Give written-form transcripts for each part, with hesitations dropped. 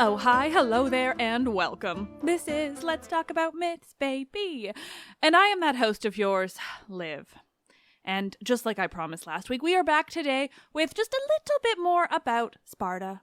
Oh, hi, hello there, and welcome. This is Let's Talk About Myths, baby. And I am that host of yours, Liv. And just like I promised last week, we are back today with just a little bit more about Sparta.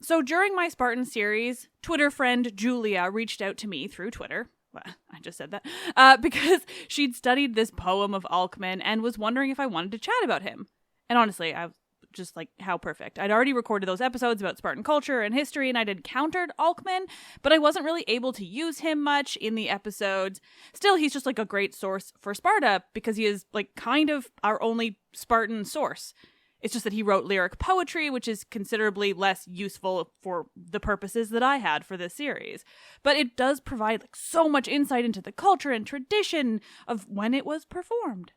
So during my Spartan series, Twitter friend Julia reached out to me through Twitter. Well, I just said that. Because she'd studied this poem of Alcman and was wondering if I wanted to chat about him. And honestly, I just like, how perfect. I'd already recorded those episodes about Spartan culture and history, and I'd encountered Alcman, but I wasn't really able to use him much in the episodes. Still, he's just like a great source for Sparta because he is like kind of our only Spartan source. It's just that he wrote lyric poetry, which is considerably less useful for the purposes that I had for this series. But it does provide like so much insight into the culture and tradition of when it was performed.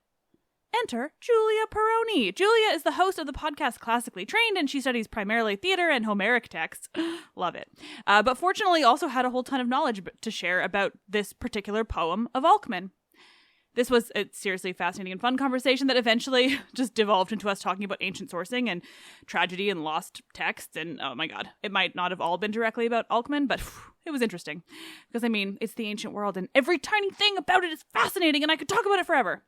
Enter Julia Perroni. Julia is the host of the podcast Classically Trained, and she studies primarily theater and Homeric texts. Love it. But fortunately also had a whole ton of knowledge to share about this particular poem of Alcman. This was a seriously fascinating and fun conversation that eventually just devolved into us talking about ancient sourcing and tragedy and lost texts. And oh my god, it might not have all been directly about Alcman, but it was interesting. Because I mean, it's the ancient world and every tiny thing about it is fascinating and I could talk about it forever.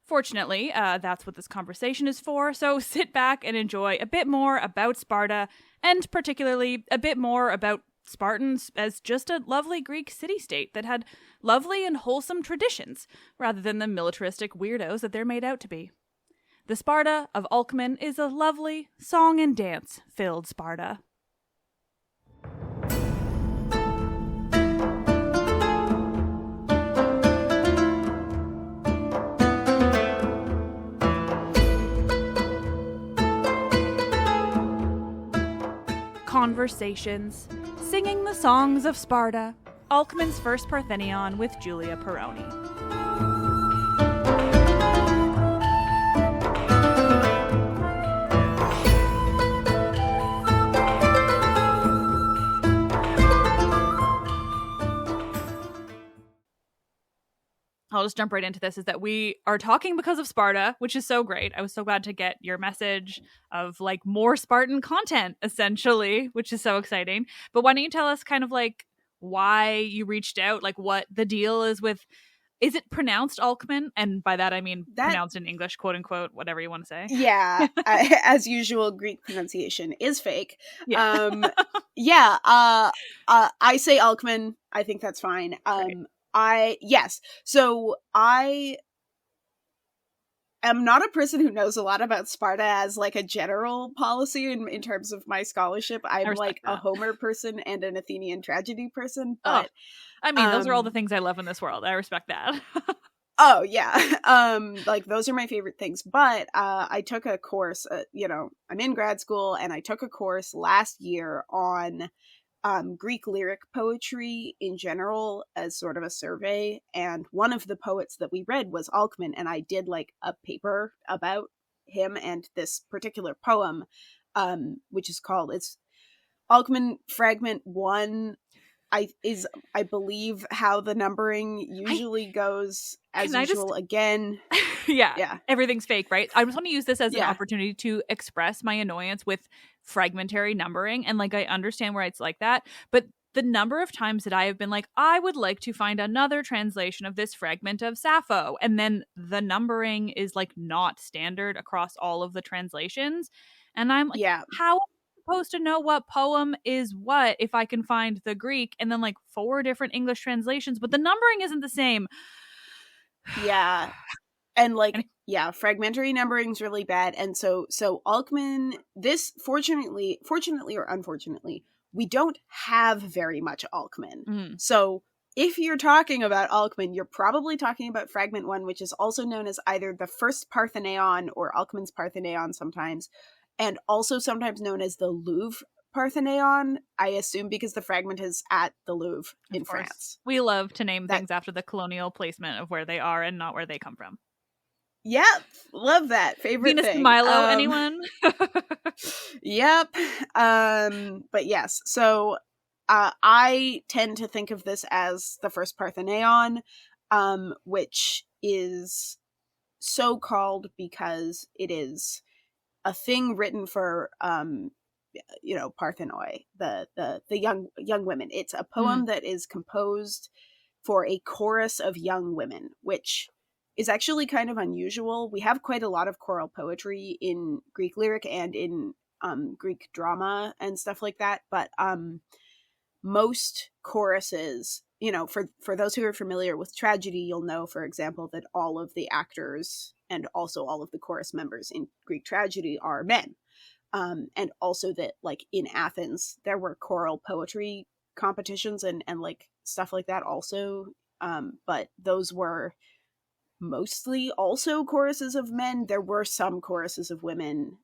Fortunately, that's what this conversation is for, so sit back and enjoy a bit more about Sparta, and particularly a bit more about Spartans as just a lovely Greek city-state that had lovely and wholesome traditions, rather than the militaristic weirdos that they're made out to be. The Sparta of Alcman is a lovely, song and dance-filled Sparta. Conversations, singing the songs of Sparta, Alcman's first Partheneion with Julia Perroni. I'll just jump right into this, is that we are talking because of Sparta, which is so great. I was so glad to get your message of like more Spartan content, essentially, which is so exciting. But why don't you tell us kind of like why you reached out, like what the deal is with, is it pronounced Alcman? And by that, I mean pronounced in English, quote unquote, whatever you want to say. Yeah, as usual, Greek pronunciation is fake. Yeah. I say Alcman. I think that's fine. So I am not a person who knows a lot about Sparta as like a general policy in terms of my scholarship. I'm like a Homer person and an Athenian tragedy person. But I mean, those are all the things I love in this world. I respect that. Oh yeah. Like those are my favorite things. But I took a course, I'm in grad school and I took a course last year on Greek lyric poetry in general as sort of a survey, and one of the poets that we read was Alcman, and I did like a paper about him and this particular poem, which is called, it's Alcman Fragment 1, I believe how the numbering usually goes as usual again. Yeah. Everything's fake, right? I just want to use this as an opportunity to express my annoyance with fragmentary numbering. And like, I understand where it's like that, but the number of times that I have been like, I would like to find another translation of this fragment of Sappho. And then the numbering is like not standard across all of the translations. And I'm like, how am I supposed to know what poem is what if I can find the Greek and then like 4 different English translations, but the numbering isn't the same. Yeah. And like, fragmentary numbering is really bad. And so Alcman, this fortunately or unfortunately, we don't have very much Alcman. So if you're talking about Alcman, you're probably talking about Fragment 1, which is also known as either the first Partheneion or Alcman's Partheneion sometimes, and also sometimes known as the Louvre Partheneion, I assume because the fragment is at the Louvre in Of course. France. We love to name That- things after the colonial placement of where they are and not where they come from. Yep, love that. Favorite Venus thing. and Milo, anyone? Yep. But yes, so I tend to think of this as the first Partheneion, which is so called because it is a thing written for Parthenoi, the young women. It's a poem that is composed for a chorus of young women, which is actually kind of unusual. We have quite a lot of choral poetry in Greek lyric and in Greek drama and stuff like that, but most choruses, for those who are familiar with tragedy, you'll know, for example, that all of the actors and also all of the chorus members in Greek tragedy are men. And also that, like, in Athens, there were choral poetry competitions and like stuff like that also. But those were mostly also choruses of men. There were some choruses of women.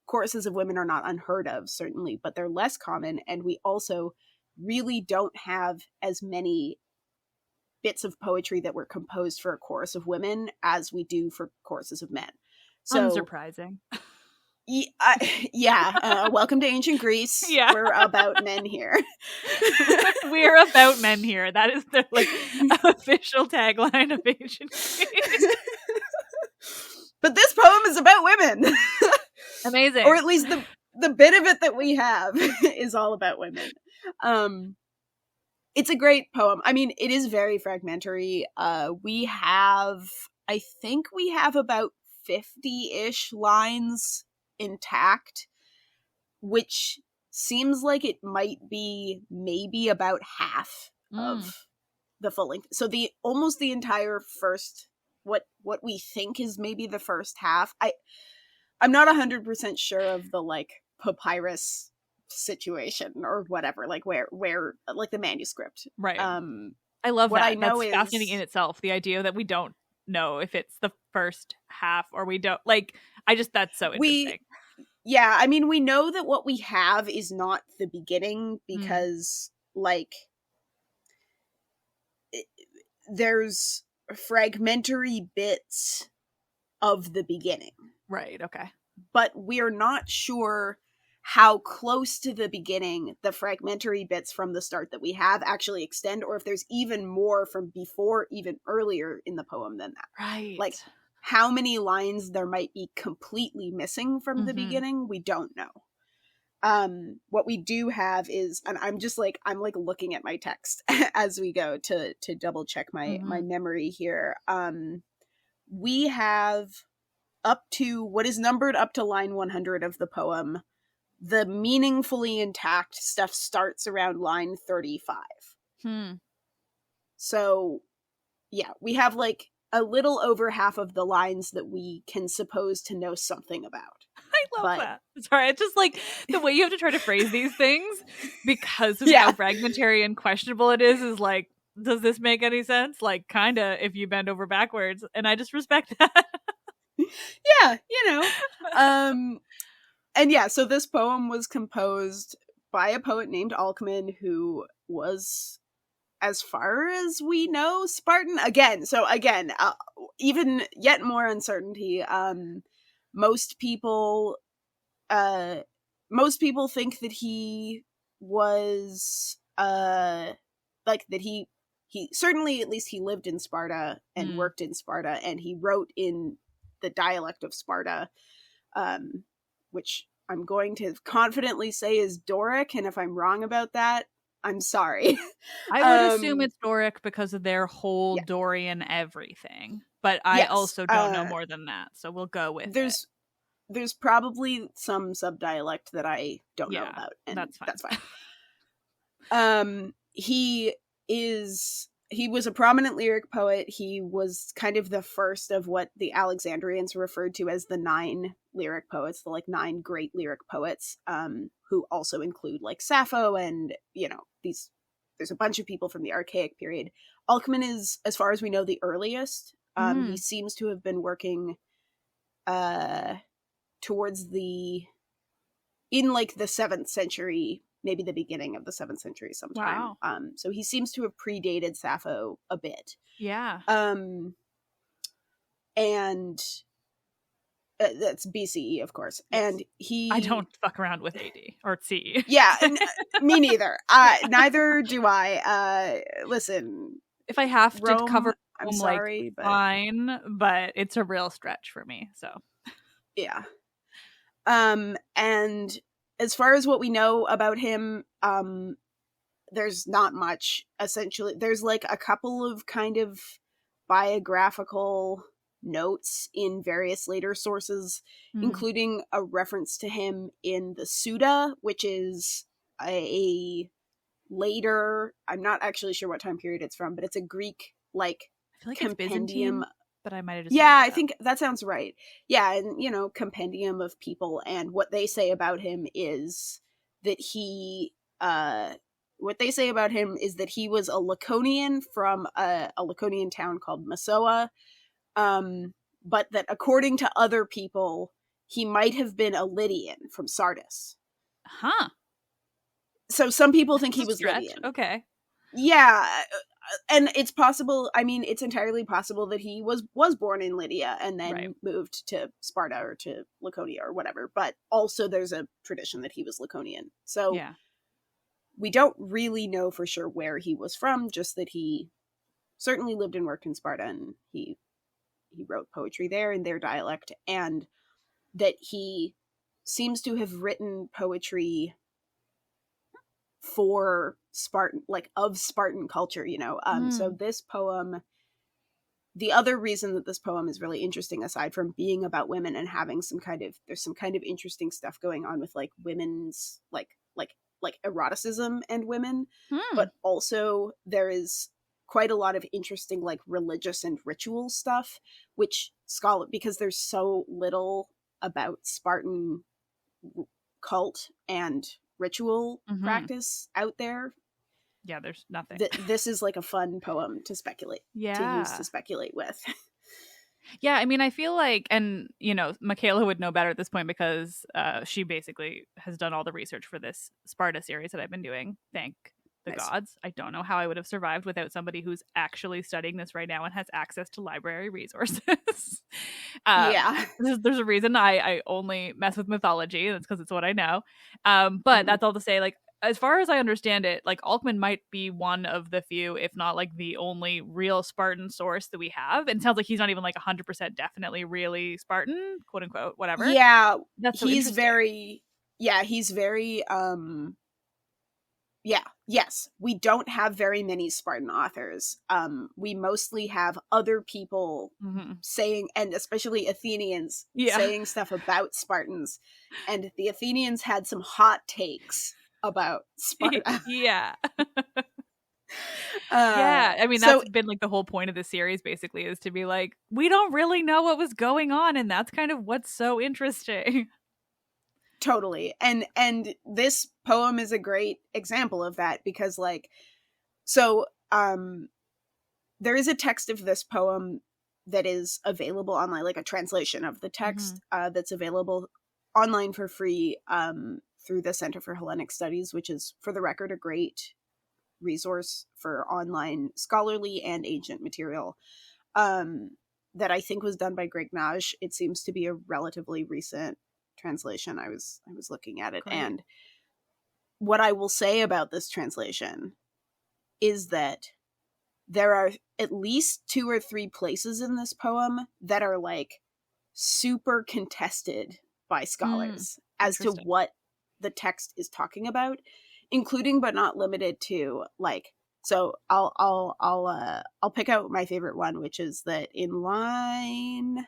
Choruses of women are not unheard of, certainly, but they're less common. And we also really don't have as many bits of poetry that were composed for a chorus of women as we do for choruses of men. So, unsurprising. Welcome to ancient Greece. Yeah. We're about men here. We're about men here. That is the official tagline of ancient Greece. But this poem is about women. Amazing. Or at least the bit of it that we have is all about women. It's a great poem. I mean, it is very fragmentary. I think we have about 50-ish lines intact, which seems like it might be maybe about half of the full length. So almost the entire first, what we think is maybe the first half. I'm not 100% sure of the like papyrus situation or whatever, like where like the manuscript. Right. I love what that. I know That's is fascinating in itself. The idea that we don't know if it's the first half or we don't like. That's so interesting. Yeah, I mean, we know that what we have is not the beginning because like there's fragmentary bits of the beginning. Right. Okay. But we're not sure how close to the beginning the fragmentary bits from the start that we have actually extend, or if there's even more from before, even earlier in the poem than that. Right. Like, how many lines there might be completely missing from the beginning, we don't know. What we do have is, and I'm looking at my text as we go to double check my memory here. We have up to what is numbered up to line 100 of the poem. The meaningfully intact stuff starts around line 35. So, yeah, we have like a little over half of the lines that we can suppose to know something about. I love that. Sorry, it's just like the way you have to try to phrase these things because of how fragmentary and questionable it is like, does this make any sense? Like, kinda, if you bend over backwards. And I just respect that. Yeah, and yeah, so this poem was composed by a poet named Alcman, who was, as far as we know, Spartan. Even yet more uncertainty. Most people think that he was that he certainly, at least he lived in Sparta and worked in Sparta, and he wrote in the dialect of Sparta, which I'm going to confidently say is Doric, and if I'm wrong about that, I'm sorry. I would assume it's Doric because of their whole Dorian everything, but I also don't know more than that, so we'll go with it. There's probably some subdialect that I don't know about, and that's fine. He was a prominent lyric poet. He was kind of the first of what the Alexandrians referred to as the 9 lyric poets, the like 9 great lyric poets, who also include like Sappho and, there's a bunch of people from the Archaic period. Alcman is, as far as we know, the earliest. He seems to have been working towards the in like the 7th century, maybe the beginning of the 7th century sometime. Wow. So he seems to have predated Sappho a bit. Yeah. And that's BCE, of course. Yes. And he... I don't fuck around with AD or CE. Yeah, me neither. Neither do I. Listen, if I have Rome, to cover I'm Rome, sorry, like, but fine, but it's a real stretch for me, so. Yeah. And as far as what we know about him, there's not much, essentially. There's like a couple of kind of biographical notes in various later sources, including a reference to him in the Suda, which is a later, I'm not actually sure what time period it's from, but it's a Greek like I feel like compendium. It's Byzantine, but I might have just Yeah, I think that sounds right. Yeah, and compendium of people, and what they say about him is that he what they say about him is that he was a Laconian from a Laconian town called Massoa, but that according to other people, he might have been a Lydian from Sardis. Huh. So some people think he was Stretch. Lydian. Okay. Yeah, and it's possible, I mean, it's entirely possible that he was born in Lydia and then moved to Sparta or to Laconia or whatever, but also there's a tradition that he was Laconian. So we don't really know for sure where he was from, just that he certainly lived and worked in Sparta, and he wrote poetry there in their dialect, and that he seems to have written poetry for Spartan, like of Spartan culture, so this poem, the other reason that this poem is really interesting, aside from being about women and having there's some kind of interesting stuff going on with like women's like eroticism and women, but also there is quite a lot of interesting like religious and ritual stuff, which because there's so little about Spartan cult and ritual practice out there. Yeah, there's nothing. This is like a fun poem to speculate. To use to speculate with. Yeah, I mean, I feel like, and Michaela would know better at this point because she basically has done all the research for this Sparta series that I've been doing. Thank the gods. I don't know how I would have survived without somebody who's actually studying this right now and has access to library resources. There's a reason I only mess with mythology, and it's because it's what I know. But that's all to say, like, as far as I understand it, like, Alcman might be one of the few, if not like the only real Spartan source that we have. And it sounds like he's not even like 100% definitely really Spartan, quote unquote, whatever. Yeah, that's so he's very. Yes, we don't have very many Spartan authors. We mostly have other people saying, and especially Athenians, saying stuff about Spartans. And the Athenians had some hot takes about Sparta. Yeah, I mean, that's been like the whole point of the series, basically, is to be like, we don't really know what was going on, and that's kind of what's so interesting. Totally. And this poem is a great example of that, because there is a text of this poem that is available online, like a translation of the text that's available online for free through the Center for Hellenic Studies, which is, for the record, a great resource for online scholarly and ancient material, that I think was done by Greg Naj. It seems to be a relatively recent translation. I was looking at it. Great. And what I will say about this translation is that there are at least 2 or 3 places in this poem that are like super contested by scholars as to what the text is talking about, including but not limited to like, so I'll pick out my favorite one, which is that in line.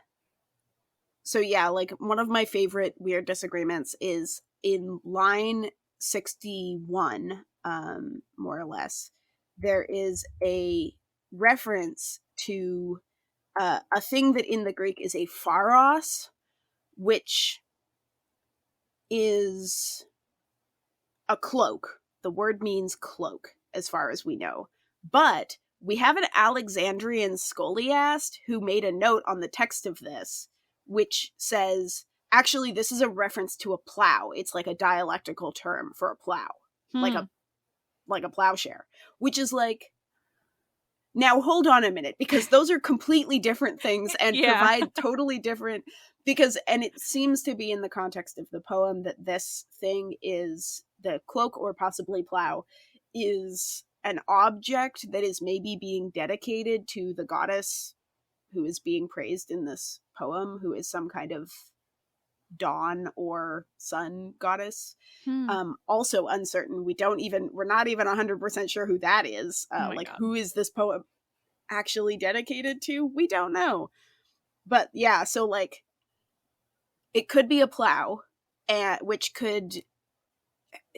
So yeah, like one of my favorite weird disagreements is in line 61, more or less. There is a reference to a thing that in the Greek is a pharos, which is a cloak. The word means cloak, as far as we know. But we have an Alexandrian scholiast who made a note on the text of this, which says actually, this is a reference to a plow. It's like a dialectical term for a plow, like a plowshare, which is like, now hold on a minute, because those are completely different things and provide totally different, and it seems to be in the context of the poem that this thing is the cloak or possibly plow is an object that is maybe being dedicated to the goddess who is being praised in this poem, who is some kind of dawn or sun goddess. Also uncertain. We're not even 100% sure who that is. God. Who is this poem actually dedicated to? We don't know. But yeah, so like, it could be a plow, which could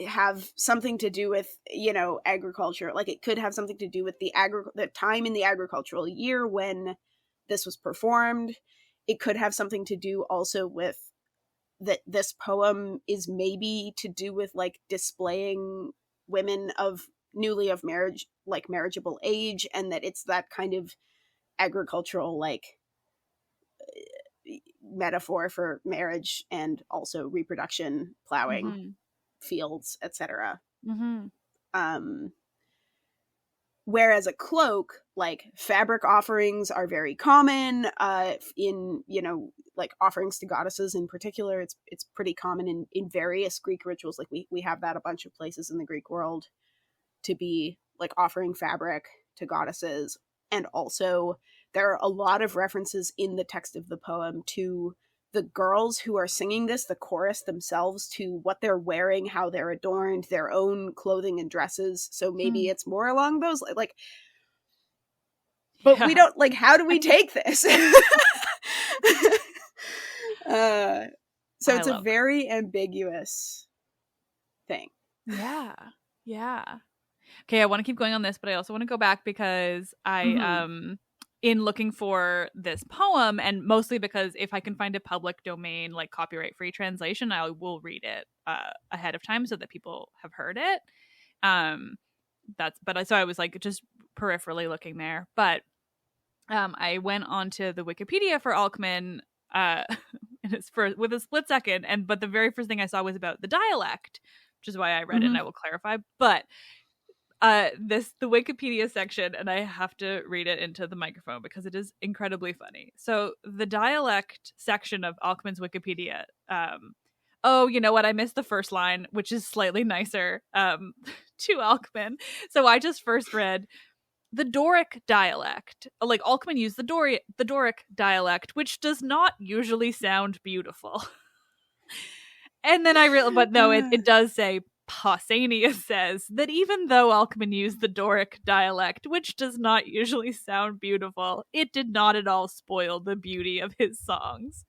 have something to do with, agriculture. Like, it could have something to do with the time in the agricultural year when this was performed. It could have something to do also with that this poem is maybe to do with like displaying women of newly of marriage, like marriageable age, and that it's that kind of agricultural like metaphor for marriage and also reproduction, plowing, fields, etc. Whereas a cloak, like fabric offerings are very common in, like offerings to goddesses in particular. It's pretty common in various Greek rituals. Like we have that a bunch of places in the Greek world to be like offering fabric to goddesses. And also there are a lot of references in the text of the poem to the girls who are singing this, the chorus themselves, to what they're wearing, how they're adorned, their own clothing and dresses. So maybe it's more along those like, but we don't like, how do we take this? So it's a very ambiguous thing. Yeah. Okay, I want to keep going on this, but I also want to go back because in looking for this poem, and mostly because if I can find a public domain, like copyright free translation, I will read it ahead of time so that people have heard it. So I was like just peripherally looking there, but I went onto the Wikipedia for Alcman and it's with a split second, but the very first thing I saw was about the dialect, which is why I read it, and I will clarify. But the Wikipedia section, and I have to read it into the microphone because it is incredibly funny. So the dialect section of Alcman's Wikipedia, you know what? I missed the first line, which is slightly nicer to Alcman. So I just first read the Doric dialect. Like Alcman used the Doric dialect, which does not usually sound beautiful. And then I realized, but no, it does say, Pausanias says that even though Alcman used the Doric dialect, which does not usually sound beautiful, it did not at all spoil the beauty of his songs.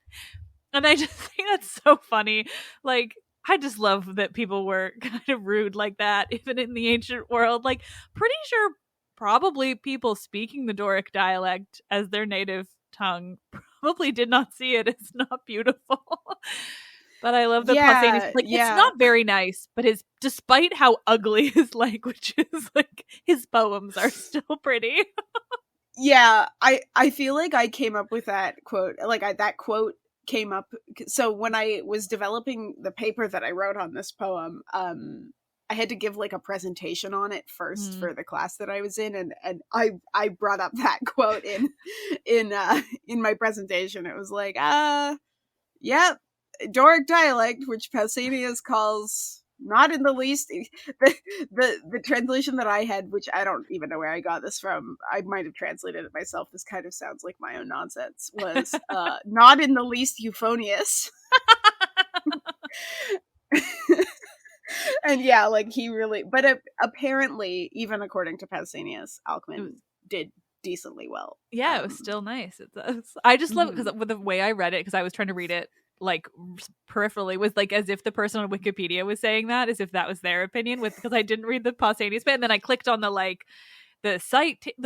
And I just think that's so funny. Like, I just love that people were kind of rude like that, even in the ancient world. Like, pretty sure probably people speaking the Doric dialect as their native tongue probably did not see it as not beautiful. But I love that Pausanias, like, it's not very nice, but despite how ugly his language is, like, his poems are still pretty. Yeah, I feel like I came up with that quote, that quote came up, so when I was developing the paper that I wrote on this poem, I had to give, like, a presentation on it first for the class that I was in, and I brought up that quote in my presentation. It was like, Doric dialect, which Pausanias calls not in the least the translation that I had, which I don't even know where I got this from. I might have translated it myself. This kind of sounds like my own nonsense. Was not in the least euphonious. And yeah, like he really, but apparently, even according to Pausanias, Alcman did decently well. Yeah, it was still nice. I just love it because with the way I read it, because I was trying to read it like peripherally, was like as if the person on Wikipedia was saying that, as if that was their opinion, because I didn't read the Pausanias bit, and then I clicked on the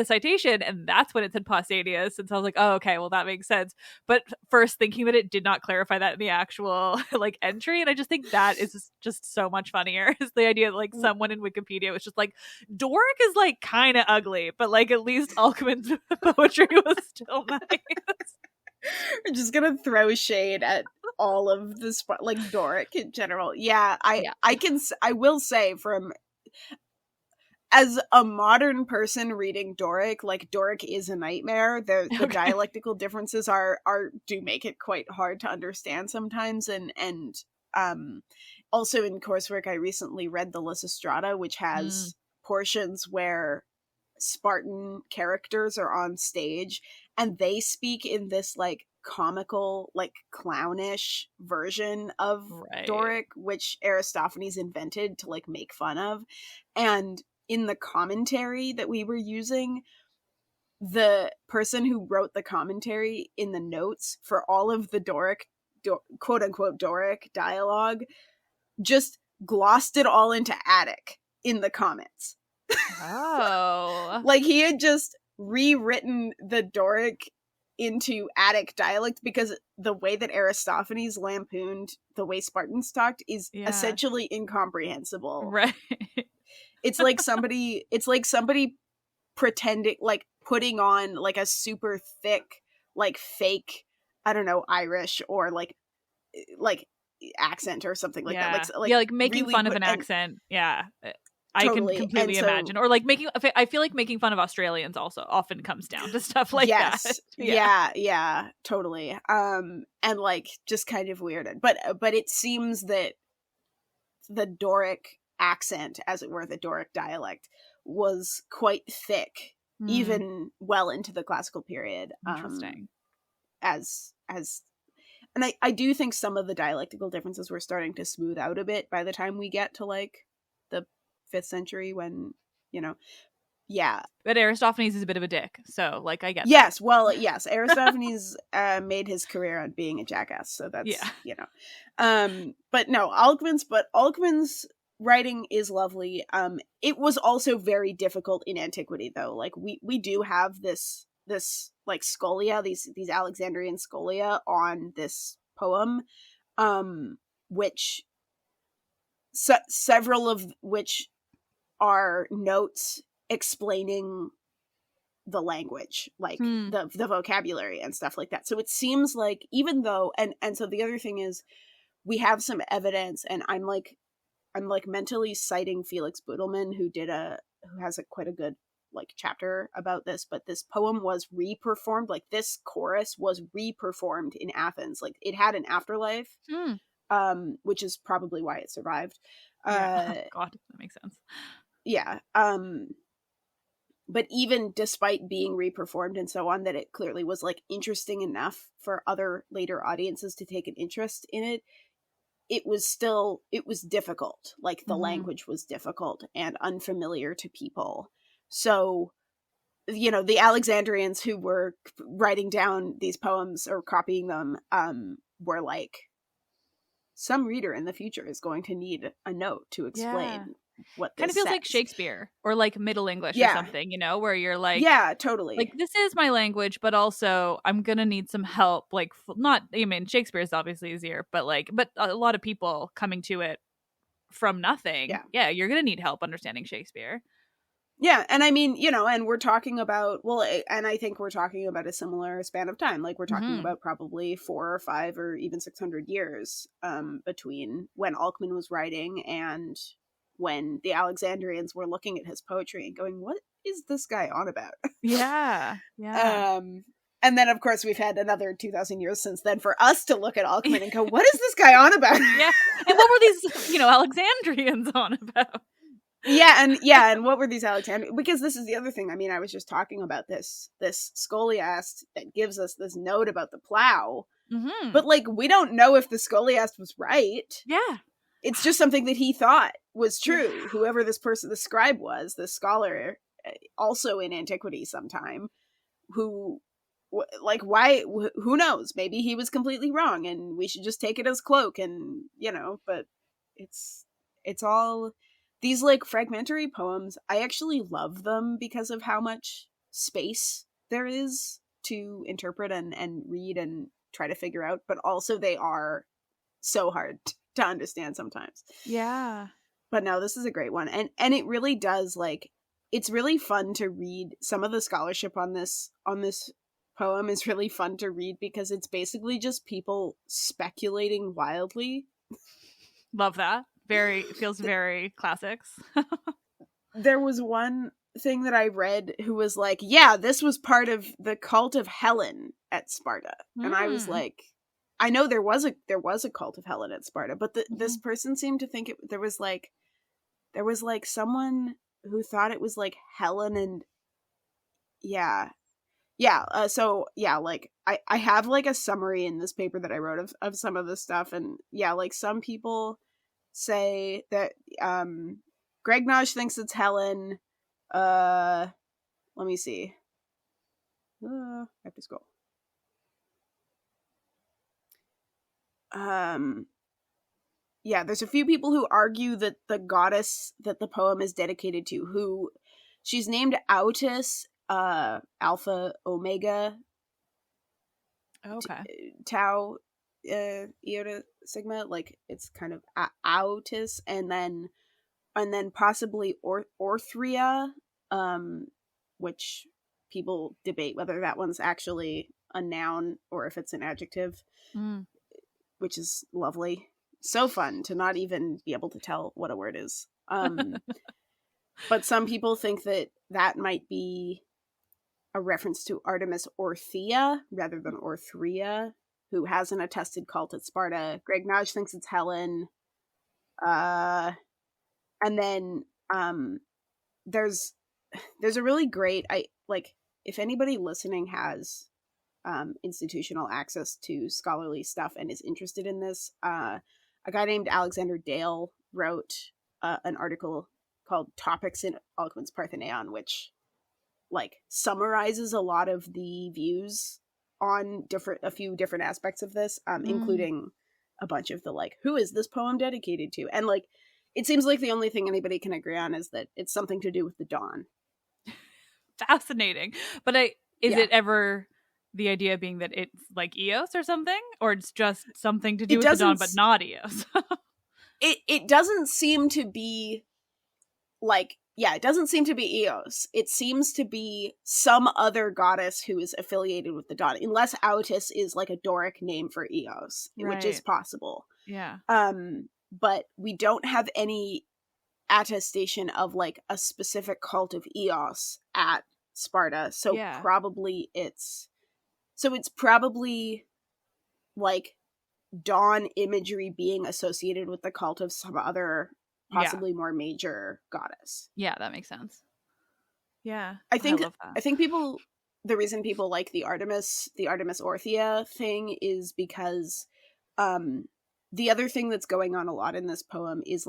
citation, and that's when it said Pausanias, and so I was like, oh, okay, well that makes sense. But first thinking that it did not clarify that in the actual like entry, and I just think that is just so much funnier, is the idea that like someone in Wikipedia was just like, Doric is like kind of ugly, but like at least Alcman's poetry was still nice. We're just gonna throw shade at all of the like Doric in general. Yeah, I will say, from as a modern person reading Doric, like, Doric is a nightmare. The dialectical differences do make it quite hard to understand sometimes, and also in coursework I recently read the Lysistrata, which has portions where Spartan characters are on stage and they speak in this like comical, like clownish version of Doric, which Aristophanes invented to like make fun of. And in the commentary that we were using, the person who wrote the commentary in the notes for all of the Doric, quote unquote Doric dialogue, just glossed it all into Attic in the comments. Oh. Like, he had just rewritten the Doric into Attic dialect because the way that Aristophanes lampooned the way Spartans talked is essentially incomprehensible. Right. It's like somebody pretending, like, putting on like a super thick, like, fake, I don't know, Irish or like accent or something like that. Like making really fun of an accent. Yeah. Totally. I can completely imagine. Or like I feel like making fun of Australians also often comes down to stuff like that. Yeah, totally. And like just kind of weird. But it seems that the Doric accent, as it were, the Doric dialect, was quite thick, even well into the classical period. Interesting. And I do think some of the dialectical differences were starting to smooth out a bit by the time we get to like the 5th century, when, you know, but Aristophanes is a bit of a dick, so like I get yes that. Well, yes, Aristophanes made his career on being a jackass, so that's you know, but no, Alcman's writing is lovely. It was also very difficult in antiquity, though. Like we do have this like scholia, these Alexandrian scholia on this poem, which several of which are notes explaining the language, like the vocabulary and stuff like that. So it seems like, even though, and so the other thing is, we have some evidence, and I'm mentally citing Felix Budelman, who has quite a good like chapter about this, but this poem was reperformed, like this chorus was reperformed in Athens. Like, it had an afterlife, which is probably why it survived. God, that makes sense. Yeah. But even despite being reperformed and so on, that it clearly was like interesting enough for other later audiences to take an interest in it, it was difficult. Like, the language was difficult and unfamiliar to people. So, you know, the Alexandrians who were writing down these poems or copying them were like, some reader in the future is going to need a note to explain what this kind of feels says. Like Shakespeare or like Middle English or something, you know, where you're like, totally, like, this is my language, but also I'm gonna need some help. Like, not, I mean, Shakespeare is obviously easier, but a lot of people coming to it from nothing, you're gonna need help understanding Shakespeare. Yeah, and I mean, you know, and we're talking about, and I think we're talking about a similar span of time. Like, we're talking about probably 4 or 5 or even 600 years between when Alcman was writing and when the Alexandrians were looking at his poetry and going, what is this guy on about? Yeah. And then, of course, we've had another 2,000 years since then for us to look at Alcman and go, what is this guy on about? Yeah. And what were these, you know, Alexandrians on about? And what were these Alexandrians? Because this is the other thing. I mean, I was just talking about this scholiast that gives us this note about the plow. But, like, we don't know if the scholiast was right. Yeah. It's just something that he thought was true. Whoever this person, the scribe was, the scholar, also in antiquity sometime, who, like, why, who knows? Maybe he was completely wrong and we should just take it as cloak, and, you know, but it's all... These, like, fragmentary poems, I actually love them because of how much space there is to interpret and read and try to figure out, but also they are so hard to understand sometimes. Yeah. But no, this is a great one. And it really does, like, it's really fun to read some of the scholarship on this poem is really fun to read because it's basically just people speculating wildly. Love that. Feels very classics. There was one thing that I read who was like, yeah, this was part of the cult of Helen at Sparta. And I was like, I know there was a cult of Helen at Sparta, but this person seemed to think there was like someone who thought it was like Helen and so like I have like a summary in this paper that I wrote of some of the stuff, and like some people say that Greg Naj thinks it's Helen. Let me see. I have to scroll. There's a few people who argue that the goddess that the poem is dedicated to, who she's named Autis, Alpha Omega, Tau, Iota Sigma, like it's kind of Autis, and then possibly Orthria, which people debate whether that one's actually a noun or if it's an adjective, which is lovely. So fun to not even be able to tell what a word is. But some people think that might be a reference to Artemis Orthia rather than Orthria, who has an attested cult at Sparta. Greg Naj thinks it's Helen. And then there's a really great, if anybody listening has institutional access to scholarly stuff and is interested in this, a guy named Alexander Dale wrote an article called Topics in Alcman's Partheneion, which summarizes a lot of the views on a few different aspects of this, including a bunch of the who is this poem dedicated to, and it seems like the only thing anybody can agree on is that it's something to do with the dawn. Fascinating. But is it ever the idea being that it's like Eos or something, or it's just something to do with the dawn but not Eos? it doesn't seem to be it doesn't seem to be Eos. It seems to be some other goddess who is affiliated with the dawn, unless Autis is a Doric name for Eos, which is possible. Yeah. But we don't have any attestation of a specific cult of Eos at Sparta. So probably it's probably dawn imagery being associated with the cult of some other possibly more major goddess. Yeah, that makes sense. Yeah. I think the reason people like the Artemis Orthia thing is because the other thing that's going on a lot in this poem is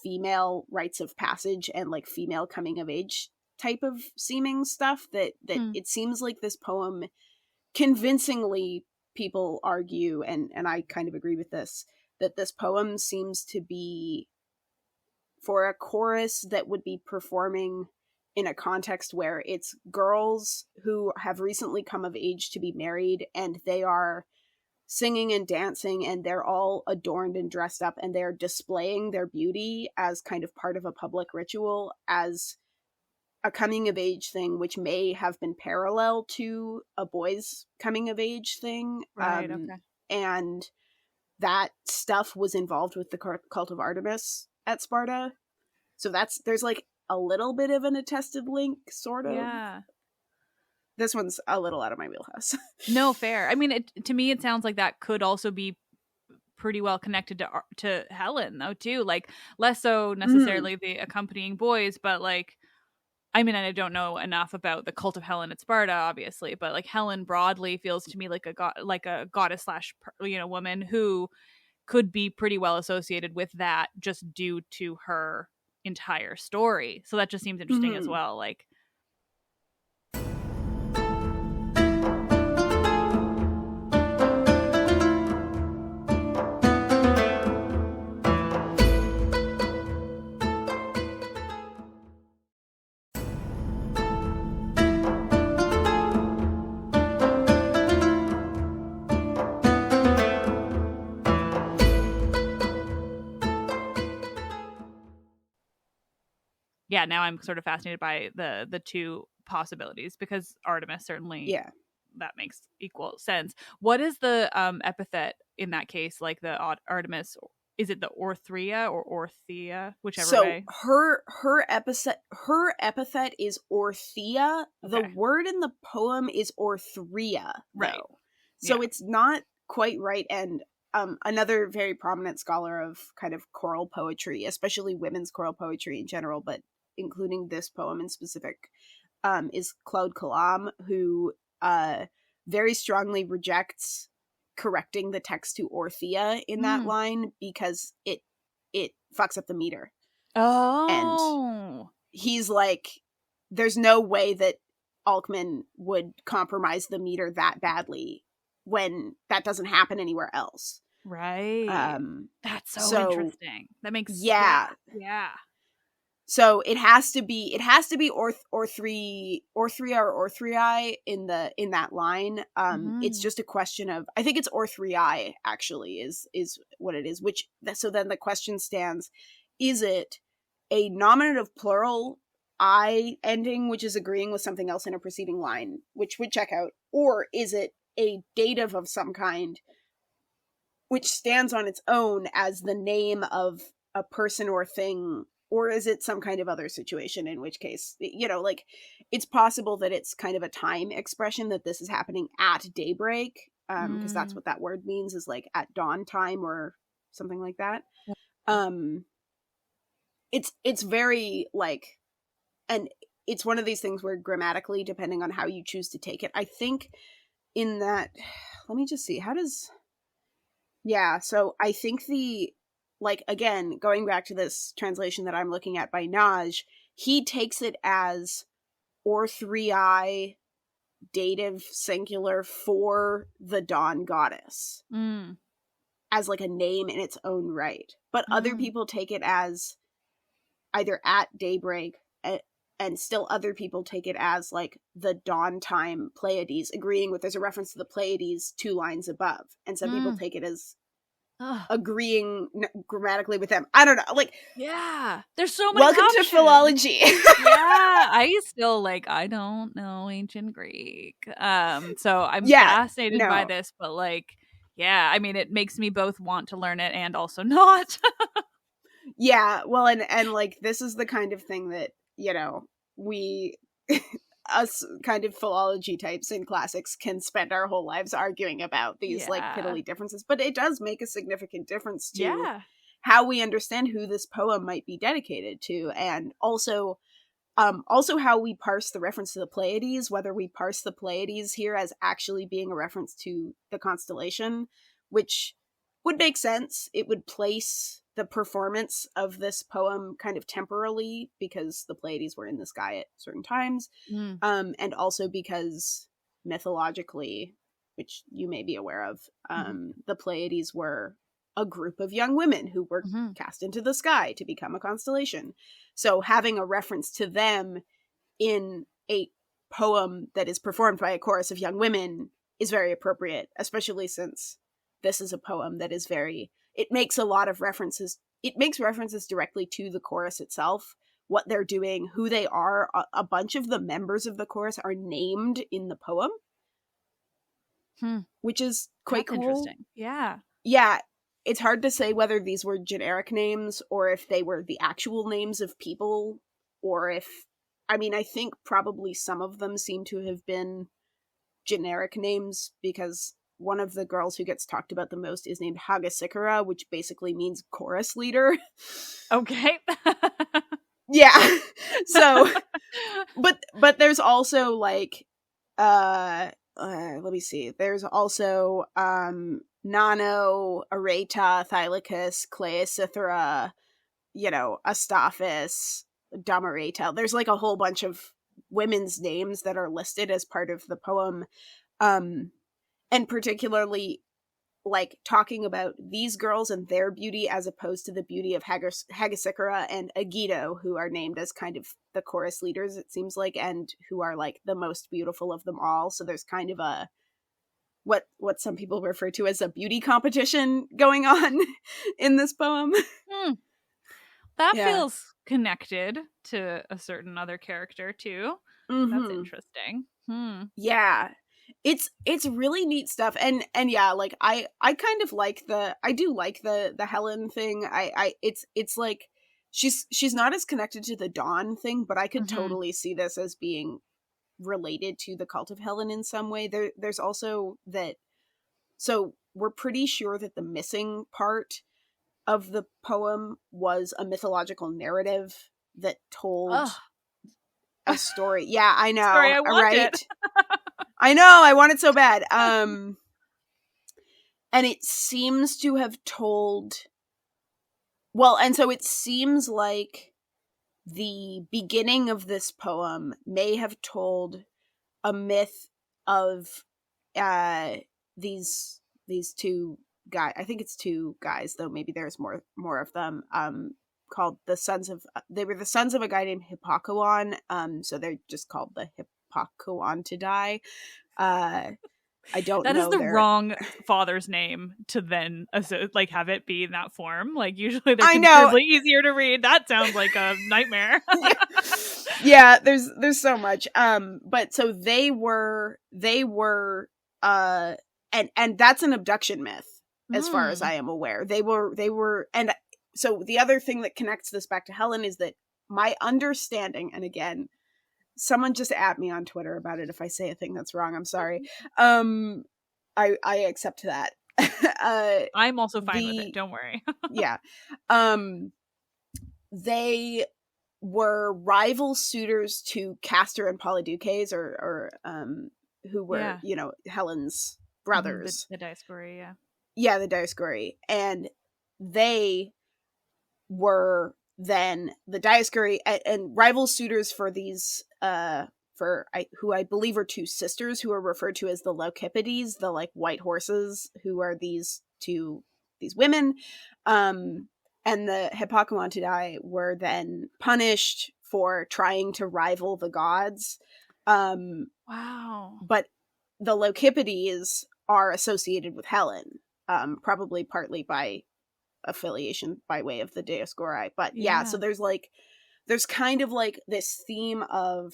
female rites of passage and female coming of age type of seeming stuff that it seems like this poem convincingly, people argue, and I kind of agree with this, that this poem seems to be for a chorus that would be performing in a context where it's girls who have recently come of age to be married, and they are singing and dancing, and they're all adorned and dressed up, and they're displaying their beauty as kind of part of a public ritual, as a coming of age thing, which may have been parallel to a boy's coming of age thing. Right, okay. And that stuff was involved with the cult of Artemis at Sparta. So there's a little bit of an attested link, sort of. Yeah. This one's a little out of my wheelhouse. No, fair. I mean, to me, it sounds like that could also be pretty well connected to Helen, though, too. Less so necessarily the accompanying boys, but I mean, I don't know enough about the cult of Helen at Sparta, obviously, but Helen broadly feels to me like a goddess / woman who could be pretty well associated with that just due to her entire story. So that just seems interesting as well. Yeah, now I'm sort of fascinated by the two possibilities, because Artemis certainly that makes equal sense. What is the epithet in that case? Like the Artemis, is it the Orthria or Orthea, whichever way? Her epithet is Orthea. Okay. The word in the poem is Orthria, though. Right. So it's not quite right. And another very prominent scholar of kind of choral poetry, especially women's choral poetry in general, but including this poem in specific, is Claude Calam, who very strongly rejects correcting the text to Orthea in that line because it fucks up the meter. And he's like, there's no way that Alcman would compromise the meter that badly when that doesn't happen anywhere else. Right. That's so interesting. That makes yeah. So it has to be Orthria or Orthrii in that line. It's just a question of, I think it's Orthrii actually is what it is. So then the question stands: is it a nominative plural I ending, which is agreeing with something else in a preceding line, which would check out, or is it a dative of some kind, which stands on its own as the name of a person or thing? Or is it some kind of other situation, in which case, like, it's possible that it's kind of a time expression, that this is happening at daybreak, because that's what that word means, is like at dawn time or something like that. It's very, like, and it's one of these things where grammatically, depending on how you choose to take it, I think in that, let me just see, so I think like, again, going back to this translation that I'm looking at by Naj, he takes it as Orthrii, dative singular for the dawn goddess, as like a name in its own right. But other people take it as either at daybreak, and still other people take it as like the dawn time Pleiades, agreeing with, there's a reference to the Pleiades 2 lines above. And some people take it as agreeing grammatically with them. I don't know. Like, yeah, there's so many welcome options. to philology. I still I don't know ancient Greek. So I'm fascinated by this, but I mean, it makes me both want to learn it and also not. Yeah, well, and like, this is the kind of thing that, we us kind of philology types in classics can spend our whole lives arguing about these like piddly differences, but it does make a significant difference to how we understand who this poem might be dedicated to, and also how we parse the reference to the Pleiades, whether we parse the Pleiades here as actually being a reference to the constellation, which would make sense. It would place the performance of this poem kind of temporally, because the Pleiades were in the sky at certain times, and also because mythologically, which you may be aware of, the Pleiades were a group of young women who were cast into the sky to become a constellation. So having a reference to them in a poem that is performed by a chorus of young women is very appropriate, especially since this is a poem that is it makes a lot of references. It makes references directly to the chorus itself, what they're doing, who they are. A bunch of the members of the chorus are named in the poem, which is quite cool. Interesting. Yeah. Yeah. It's hard to say whether these were generic names or if they were the actual names of people, or if, I mean, I think probably some of them seem to have been generic names, because one of the girls who gets talked about the most is named Hagasikara, which basically means chorus leader. Okay. Yeah. So, but there's also like, let me see. There's also, Nano, Areta, Thylicus, Cleisithra, Astaphis, Damareta. There's like a whole bunch of women's names that are listed as part of the poem. And particularly, like, talking about these girls and their beauty as opposed to the beauty of Hagasikara and Agido, who are named as kind of the chorus leaders, it seems like, and who are, like, the most beautiful of them all. So there's kind of a, what some people refer to as a beauty competition going on in this poem. That feels connected to a certain other character, too. That's interesting. Yeah. It's really neat stuff, and yeah, like I kind of like I do like the Helen thing. It's like she's not as connected to the Dawn thing, but I could totally see this as being related to the cult of Helen in some way. There's also that, so we're pretty sure that the missing part of the poem was a mythological narrative that told a story. Yeah, I know. Sorry, I want right? it. I know, I want it so bad. And it seems to have told, well, and so it seems like the beginning of this poem may have told a myth of these two guys. I think it's two guys, though maybe there's more of them. Called the sons of. They were the sons of a guy named Hippocoon. So they're just called the Hippocoontidae. I don't know. That is the wrong father's name to then like have it be in that form. Like usually they're considerably easier to read. That sounds like a nightmare. Yeah, there's so much. But so they were and that's an abduction myth as far as I am aware. They were and so the other thing that connects this back to Helen is that my understanding, and again, someone just at me on Twitter about it if I say a thing that's wrong. I'm sorry. I accept that. I'm also fine with it. Don't worry. Yeah. They were rival suitors to Castor and Polydeuces, or who were, Helen's brothers. The Dioscuri, yeah. Yeah, the Dioscuri. And they were then the Dioscuri and rival suitors for these who I believe are two sisters who are referred to as the Leucippides, the like white horses, who are these women. And the Hippocoontidae were then punished for trying to rival the gods. Wow. But the Leucippides are associated with Helen, probably partly by affiliation by way of the Dioscuri. But yeah, so there's kind of like this theme of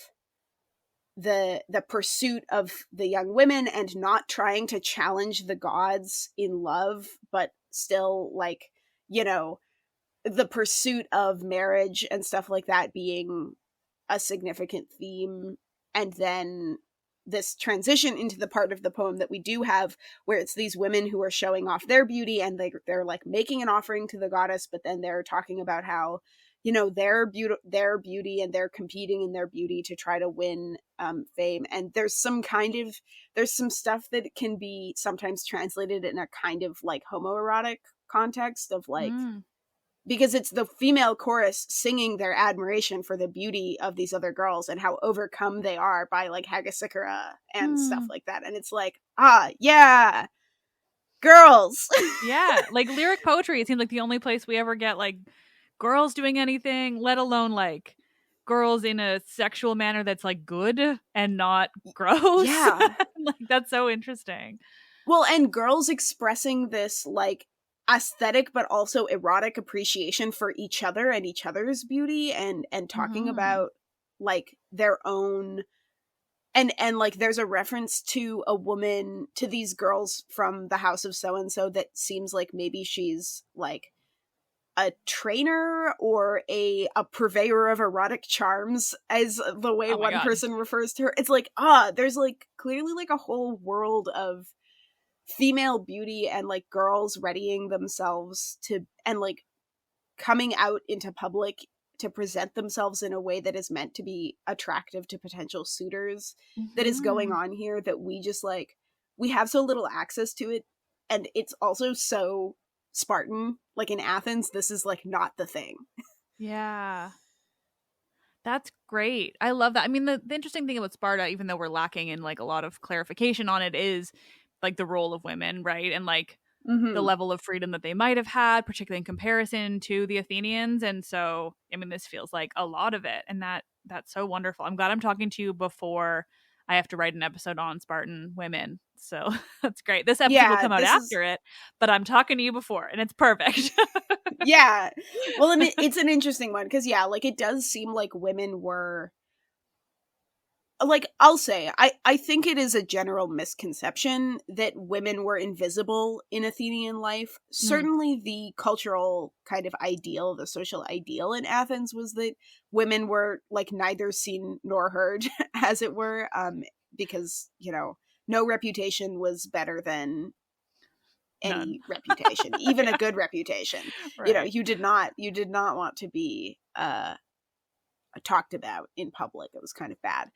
the pursuit of the young women and not trying to challenge the gods in love, but still like, the pursuit of marriage and stuff like that being a significant theme. And then this transition into the part of the poem that we do have where it's these women who are showing off their beauty and they're like making an offering to the goddess, but then they're talking about how, their beauty and they're competing in their beauty to try to win fame. And there's some stuff that can be sometimes translated in a kind of like homoerotic context of like, because it's the female chorus singing their admiration for the beauty of these other girls and how overcome they are by like Hagasichora and stuff like that. And it's like, yeah, girls. Yeah, like lyric poetry, it seems like the only place we ever get like girls doing anything, let alone like girls in a sexual manner that's like good and not gross. Yeah. Like that's so interesting. Well, and girls expressing this like aesthetic but also erotic appreciation for each other and each other's beauty and talking about like their own and like there's a reference to a woman, to these girls from the house of so and so that seems like maybe she's like a trainer or a purveyor of erotic charms, as the way one person refers to her. It's like there's like clearly like a whole world of female beauty and like girls readying themselves to and like coming out into public to present themselves in a way that is meant to be attractive to potential suitors that is going on here, that we just like we have so little access to it. And it's also so Spartan. Like in Athens, this is like not the thing. Yeah, that's great. I love that. I mean, the interesting thing about Sparta, even though we're lacking in like a lot of clarification on it, is like the role of women, right? And like the level of freedom that they might have had, particularly in comparison to the Athenians. And so, I mean, this feels like a lot of it. And that's so wonderful. I'm glad I'm talking to you before I have to write an episode on Spartan women. So that's great. This episode will come out after it, but I'm talking to you before and it's perfect. Yeah. Well, and it's an interesting one because, yeah, like it does seem like women were like, I'll say, I think it is a general misconception that women were invisible in Athenian life. Certainly the cultural kind of ideal, the social ideal in Athens was that women were, like, neither seen nor heard, as it were, because, you know, no reputation was better than any reputation, even a good reputation. Right. You know, you did not want to be talked about in public. It was kind of bad.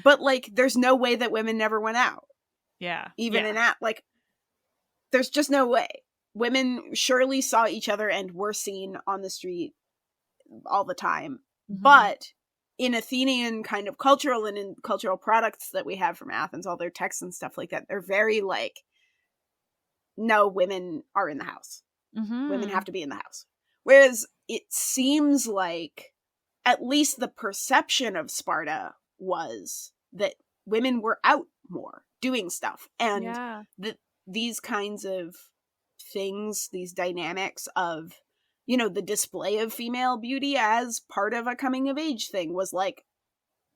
But, like, there's no way that women never went out. Yeah. Even in that, like, there's just no way. Women surely saw each other and were seen on the street all the time. But in Athenian kind of cultural and in cultural products that we have from Athens, all their texts and stuff like that, they're very, like, no, women are in the house. Women have to be in the house. Whereas it seems like at least the perception of Sparta was that women were out more doing stuff. And that these kinds of things, these dynamics of, you know, the display of female beauty as part of a coming of age thing was, like,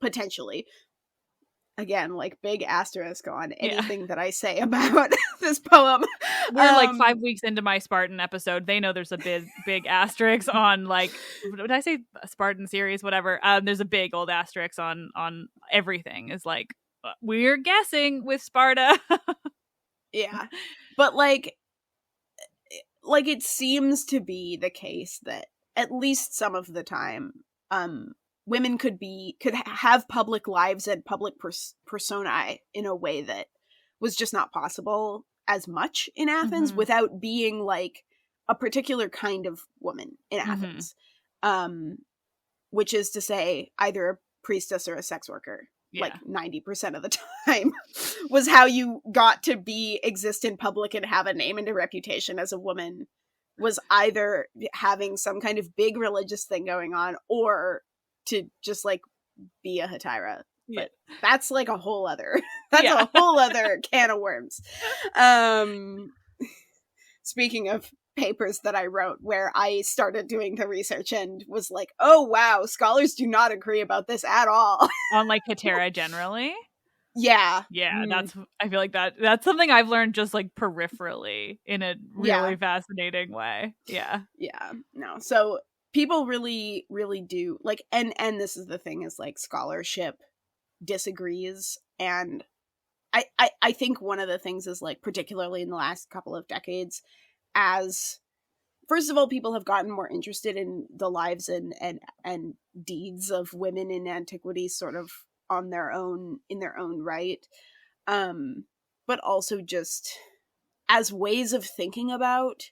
potentially, again, like, big asterisk on anything that I say about this poem. We're like 5 weeks into my Spartan episode. They know there's a big asterisk on, like, did I say Spartan series? Whatever. There's a big old asterisk on everything. Is like, we're guessing with Sparta. Yeah, but like it seems to be the case that at least some of the time, women could have public lives and public personae in a way that was just not possible as much in Athens without being, like, a particular kind of woman in Athens. Which is to say either a priestess or a sex worker. Like 90% of the time was how you got to exist in public and have a name and a reputation as a woman, was either having some kind of big religious thing going on or to just, like, be a hetaira. But that's, like, a whole other a whole other can of worms. Speaking of papers that I wrote where I started doing the research and was like, oh wow, scholars do not agree about this at all. On, like, hetera generally? Yeah. I feel like that's something I've learned just, like, peripherally in a really fascinating way. No, so people really, really do, like, and this is the thing, is, like, scholarship disagrees, and I think one of the things is, like, particularly in the last couple of decades, as first of all, people have gotten more interested in the lives and deeds of women in antiquity, sort of in their own right, but also just as ways of thinking about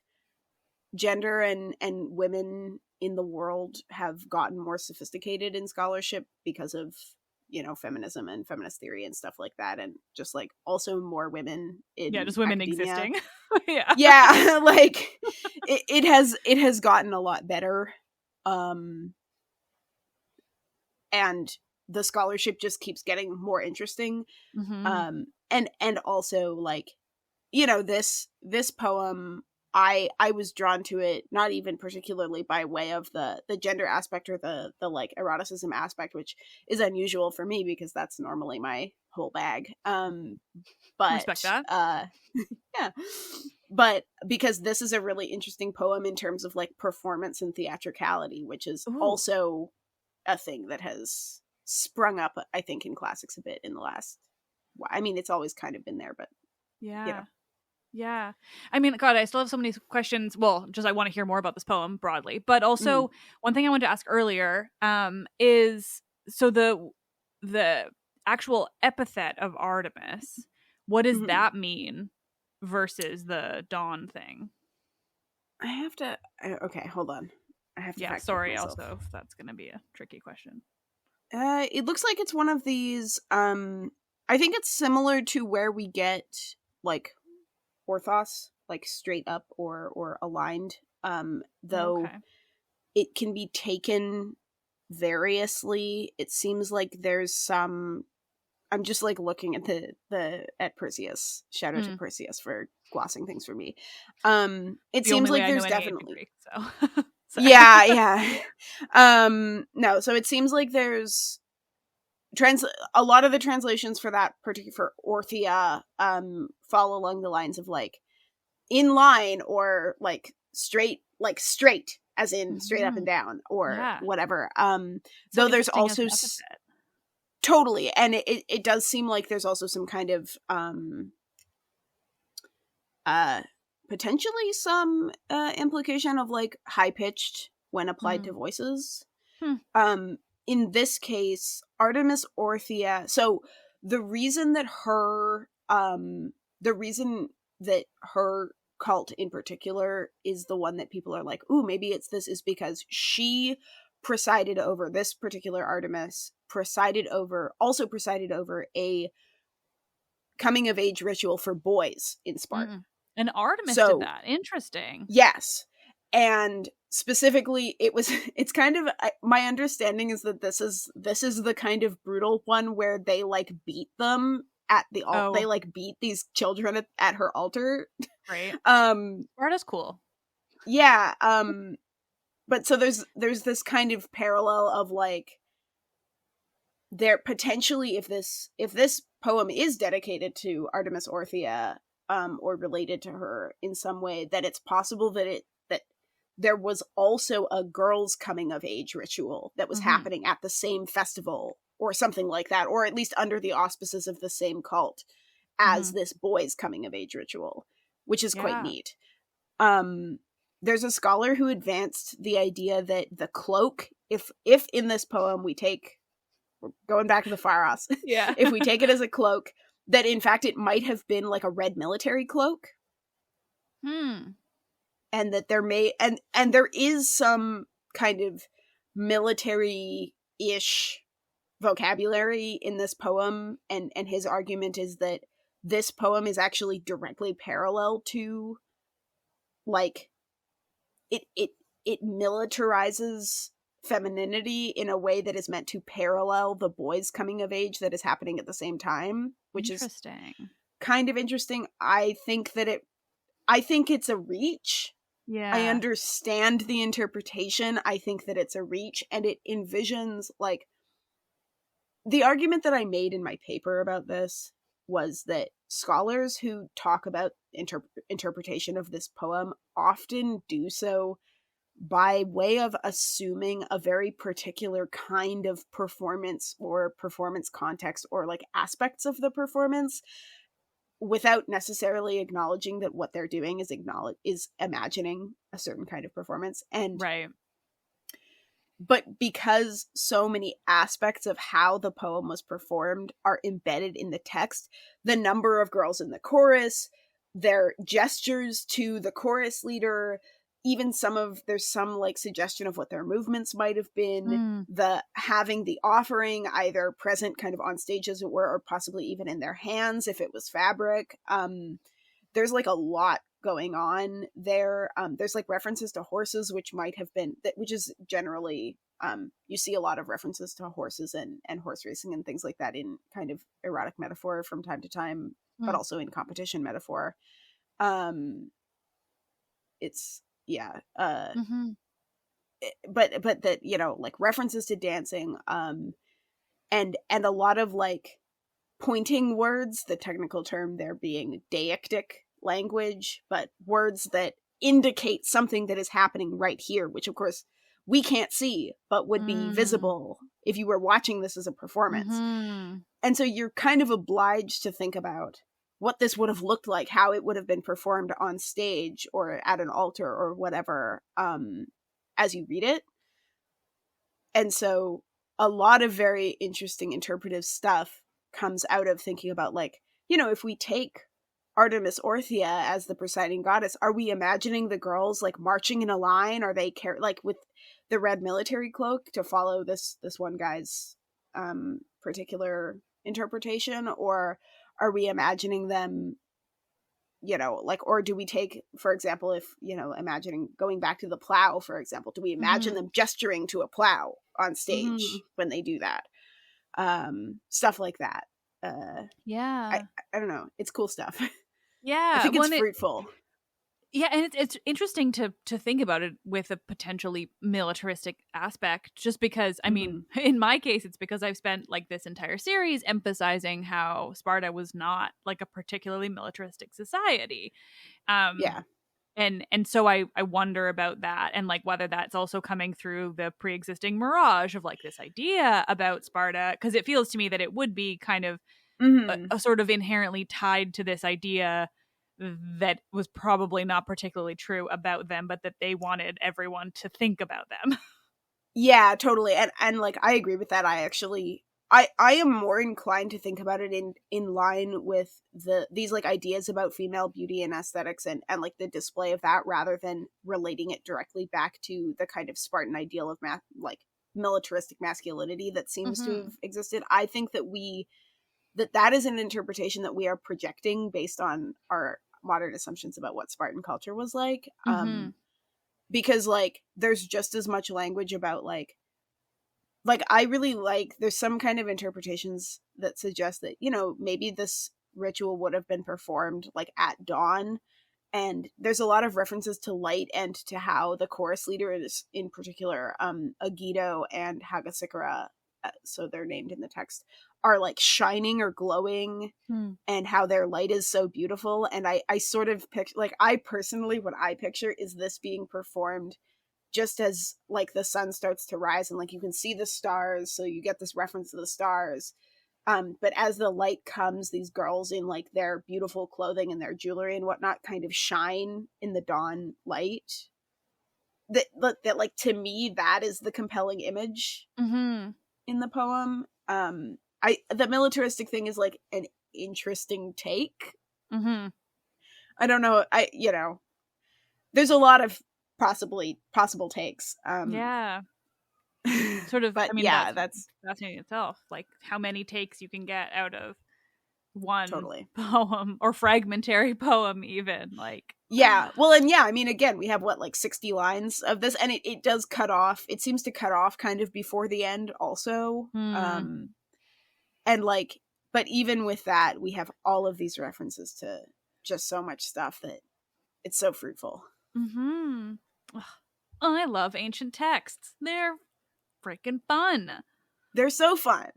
gender and women in the world have gotten more sophisticated in scholarship because of, you know, feminism and feminist theory and stuff like that, and just, like, also more women in just women academia. Existing. Like, it has gotten a lot better, and the scholarship just keeps getting more interesting. And also, like, you know, this poem, I was drawn to it not even particularly by way of the gender aspect or the like eroticism aspect, which is unusual for me because that's normally my whole bag. But respect that. But because this is a really interesting poem in terms of, like, performance and theatricality, which is also a thing that has sprung up, I think, in classics a bit in the last. I mean, it's always kind of been there, but you know. Yeah. I mean, God, I still have so many questions. Well, just I want to hear more about this poem broadly. But also, one thing I wanted to ask earlier is, so the actual epithet of Artemis, what does that mean versus the dawn thing? I have to... Okay, hold on. I have to... Yeah, sorry, also, if that's going to be a tricky question. It looks like it's one of these... I think it's similar to where we get, like, orthos, like, straight up or aligned, though it can be taken variously. It seems like there's some... I'm just, like, looking at Perseus. Shout out to Perseus for glossing things for me. It seems like there's definitely Greek, so. Yeah. No, so it seems like there's a lot of the translations for that particular Orthia fall along the lines of like in line or like straight as in straight up and down or whatever. Though there's also totally, and it does seem like there's also some kind of potentially some implication of like high pitched when applied to voices. In this case, Artemis Orthia. So the reason that her cult in particular is the one that people are like, ooh, maybe it's this, is because she presided over this particular Artemis, presided over a coming of age ritual for boys in Sparta. And Artemis did that. Interesting. Yes. And specifically, it's kind of, my understanding is that this is the kind of brutal one where they like beat them at the altar. They like beat these children at her altar. Right. Sparta's cool. Yeah. But so there's this kind of parallel of like, there potentially, if this poem is dedicated to Artemis Orthia, or related to her in some way, that it's possible that there was also a girls' coming of age ritual that was happening at the same festival or something like that, or at least under the auspices of the same cult as this boys' coming of age ritual, which is quite neat. There's a scholar who advanced the idea that the cloak, if in this poem we're going back to the Pharos, if we take it as a cloak, that in fact it might have been like a red military cloak. And that there may and there is some kind of military-ish vocabulary in this poem, and his argument is that this poem is actually directly parallel to, like, it militarizes femininity in a way that is meant to parallel the boys coming of age that is happening at the same time, which is kind of interesting. I think it's a reach. Yeah. I understand the interpretation. I think that it's a reach, and it envisions, like, the argument that I made in my paper about this was that scholars who talk about interpretation of this poem often do so by way of assuming a very particular kind of performance or performance context or like aspects of the performance, without necessarily acknowledging that what they're doing is imagining a certain kind of performance. And but because so many aspects of how the poem was performed are embedded in the text, the number of girls in the chorus, their gestures to the chorus leader, even there's some like suggestion of what their movements might have been, the having the offering either present kind of on stage as it were, or possibly even in their hands if it was fabric. There's like a lot going on there. There's like references to horses, which is generally, you see a lot of references to horses and horse racing and things like that in kind of erotic metaphor from time to time, but also in competition metaphor. It's, yeah. But that, you know, like references to dancing, and a lot of like pointing words, the technical term there being deictic language, but words that indicate something that is happening right here, which of course we can't see, but would be visible if you were watching this as a performance. And so you're kind of obliged to think about what this would have looked like, how it would have been performed on stage or at an altar or whatever, as you read it. And so a lot of very interesting interpretive stuff comes out of thinking about, like, you know, if we take Artemis Orthia as the presiding goddess, are we imagining the girls like marching in a line? Are they like with the red military cloak to follow this one guy's particular interpretation? Or are we imagining them, you know, like, or do we take, for example, if, you know, imagining going back to the plow, for example, do we imagine them gesturing to a plow on stage when they do that? Stuff like that. I don't know. It's cool stuff. Yeah. I think it's fruitful. Yeah, and it's interesting to think about it with a potentially militaristic aspect, just because, I mean, in my case, it's because I've spent like this entire series emphasizing how Sparta was not like a particularly militaristic society. Yeah. And so I wonder about that, and like whether that's also coming through the pre-existing mirage of like this idea about Sparta, because it feels to me that it would be kind of a sort of inherently tied to this idea that was probably not particularly true about them, but that they wanted everyone to think about them. Yeah, totally. And like I agree with that. I am more inclined to think about it in line with these like ideas about female beauty and aesthetics and like the display of that, rather than relating it directly back to the kind of Spartan ideal of like militaristic masculinity that seems to have existed. I think that that is an interpretation that we are projecting based on our modern assumptions about what Spartan culture was like. Because like there's just as much language about like I really like, there's some kind of interpretations that suggest that, you know, maybe this ritual would have been performed like at dawn, and there's a lot of references to light and to how the chorus leader is, in particular, Agido and Hagasikara, so they're named in the text, are like shining or glowing, and how their light is so beautiful. And I sort of picture, like, I personally, what I picture is this being performed just as like the sun starts to rise, and like you can see the stars, so you get this reference to the stars. But as the light comes, these girls in like their beautiful clothing and their jewelry and whatnot kind of shine in the dawn light. That like, to me, that is the compelling image in the poem. The militaristic thing is like an interesting take. I don't know. There's a lot of possible takes. Yeah. Sort of, but I mean, yeah, that's fascinating itself. Like how many takes you can get out of one poem, or fragmentary poem, even. Like, yeah. Well, and yeah, I mean, again, we have what, like 60 lines of this, and it does cut off. It seems to cut off kind of before the end also. And like, but even with that, we have all of these references to just so much stuff that it's so fruitful. Oh, I love ancient texts. They're freaking fun. They're so fun.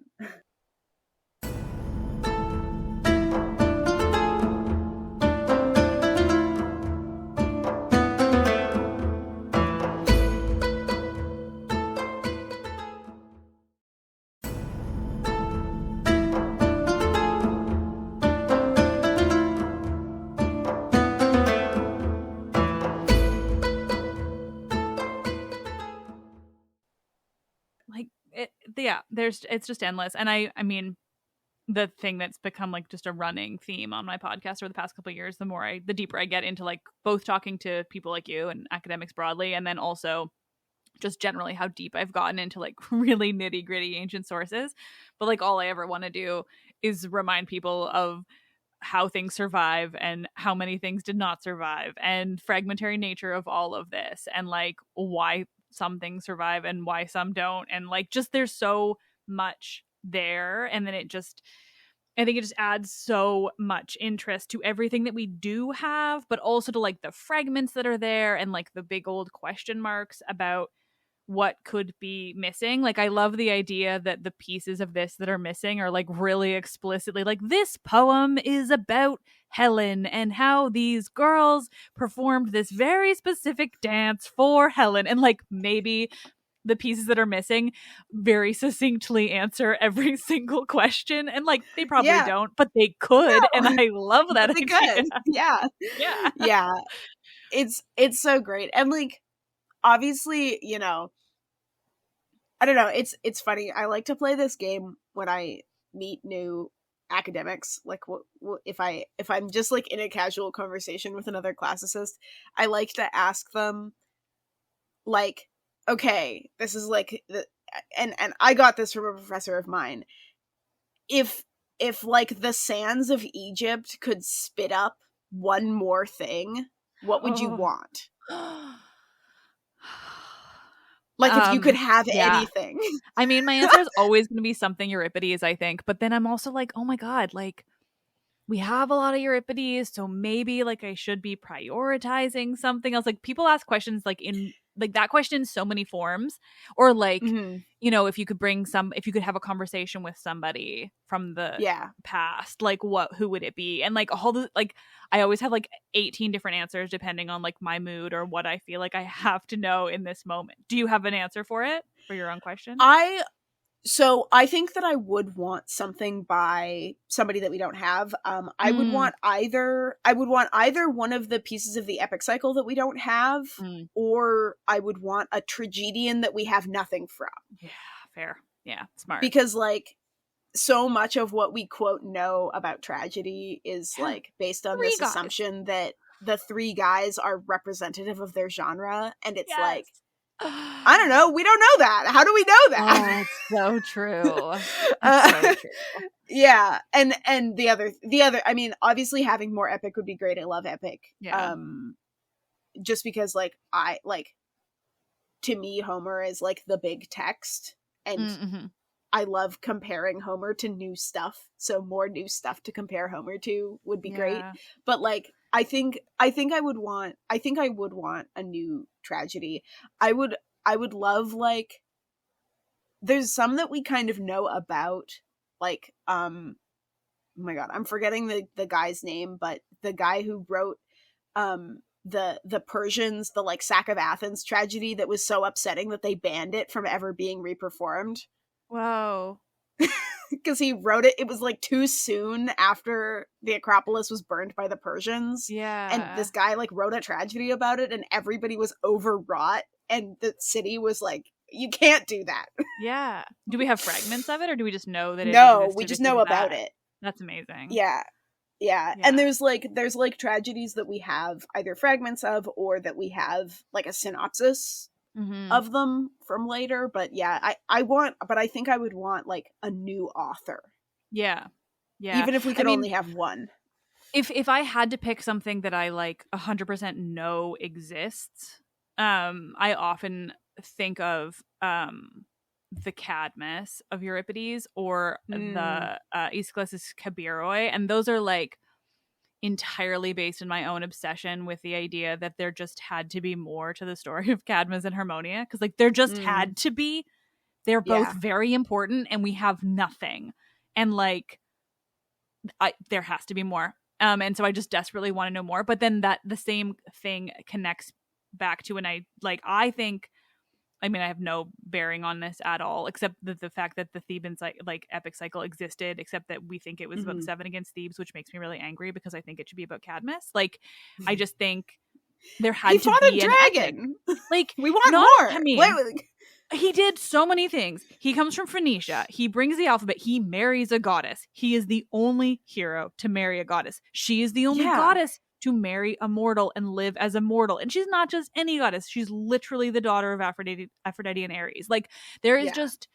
It's just endless. And I mean, the thing that's become like just a running theme on my podcast over the past couple of years, the deeper I get into like both talking to people like you and academics broadly, and then also just generally how deep I've gotten into like really nitty gritty ancient sources. But like all I ever want to do is remind people of how things survive and how many things did not survive, and fragmentary nature of all of this, and like why some things survive and why some don't, and like just there's so much there. And then I think it just adds so much interest to everything that we do have, but also to like the fragments that are there, and like the big old question marks about what could be missing. Like, I love the idea that the pieces of this that are missing are like really explicitly like, this poem is about Helen and how these girls performed this very specific dance for Helen. And like, maybe the pieces that are missing very succinctly answer every single question, and like they probably don't, but they could. No. And I love that they idea. Could. Yeah it's so great. And like, obviously, you know, I don't know, it's funny, I like to play this game when I meet new academics. Like, if I'm just like in a casual conversation with another classicist, I like to ask them like, okay, this is like and I got this from a professor of mine. If like the sands of Egypt could spit up one more thing, what would you want? Like, if you could have anything. I mean, my answer is always going to be something Euripides, I think. But then I'm also like, oh my God, like, we have a lot of Euripides, so maybe like I should be prioritizing something else. Like people ask questions like in like that question in so many forms, or like, Mm-hmm. you know, if you could have a conversation with somebody from the Yeah. past, like who would it be? And like all the like I always have like 18 different answers depending on like my mood or what I feel like I have to know in this moment. Do you have an answer for it, for your own question? So I think that I would want something by somebody that we don't have. I would want either one of the pieces of the epic cycle that we don't have, or I would want a tragedian that we have nothing from. Yeah, fair. Yeah, smart. Because like so much of what we quote know about tragedy is like based on this assumption that the three guys are representative of their genre, and it's like, I don't know. We don't know that. How do we know that? Oh, it's so true. It's so true. Yeah, and the other. I mean, obviously, having more epic would be great. I love epic. Yeah. Just because, like, to me, Homer is like the big text, and I love comparing Homer to new stuff. So more new stuff to compare Homer to would be great. But like, I think I would want a new tragedy. I would love, like, there's some that we kind of know about, like, oh my god, I'm forgetting the guy's name, but the guy who wrote the Persians, the like Sack of Athens tragedy that was so upsetting that they banned it from ever being reperformed. Whoa. Because he wrote it was like too soon after the Acropolis was burned by the Persians. Yeah. And this guy like wrote a tragedy about it, and everybody was overwrought, and the city was like, you can't do that. Yeah. Do we have fragments of it, or do we just know that it No, we just know about it. That's amazing. Yeah. And there's like tragedies that we have either fragments of, or that we have like a synopsis of them from later. But yeah, I think I would want like a new author. Yeah. Even if we could only have one. If I had to pick something that I like 100% know exists, I often think of the Cadmus of Euripides, or the Aeschylus's Kabiroi, and those are like entirely based in my own obsession with the idea that there just had to be more to the story of Cadmus and Harmonia, because like there just had to be. They're both very important, and we have nothing, and like there has to be more. And so I just desperately want to know more. But then that the same thing connects back to, and I think, I mean, I have no bearing on this at all, except the fact that the Theban like epic cycle existed, except that we think it was about 7 against Thebes, which makes me really angry because I think it should be about Cadmus. Like, I just think there had to be a dragon. Like, we want more. I mean, he did so many things. He comes from Phoenicia. He brings the alphabet. He marries a goddess. He is the only hero to marry a goddess. She is the only goddess to marry a mortal and live as a mortal. And she's not just any goddess. She's literally the daughter of Aphrodite and Ares. Like, there is just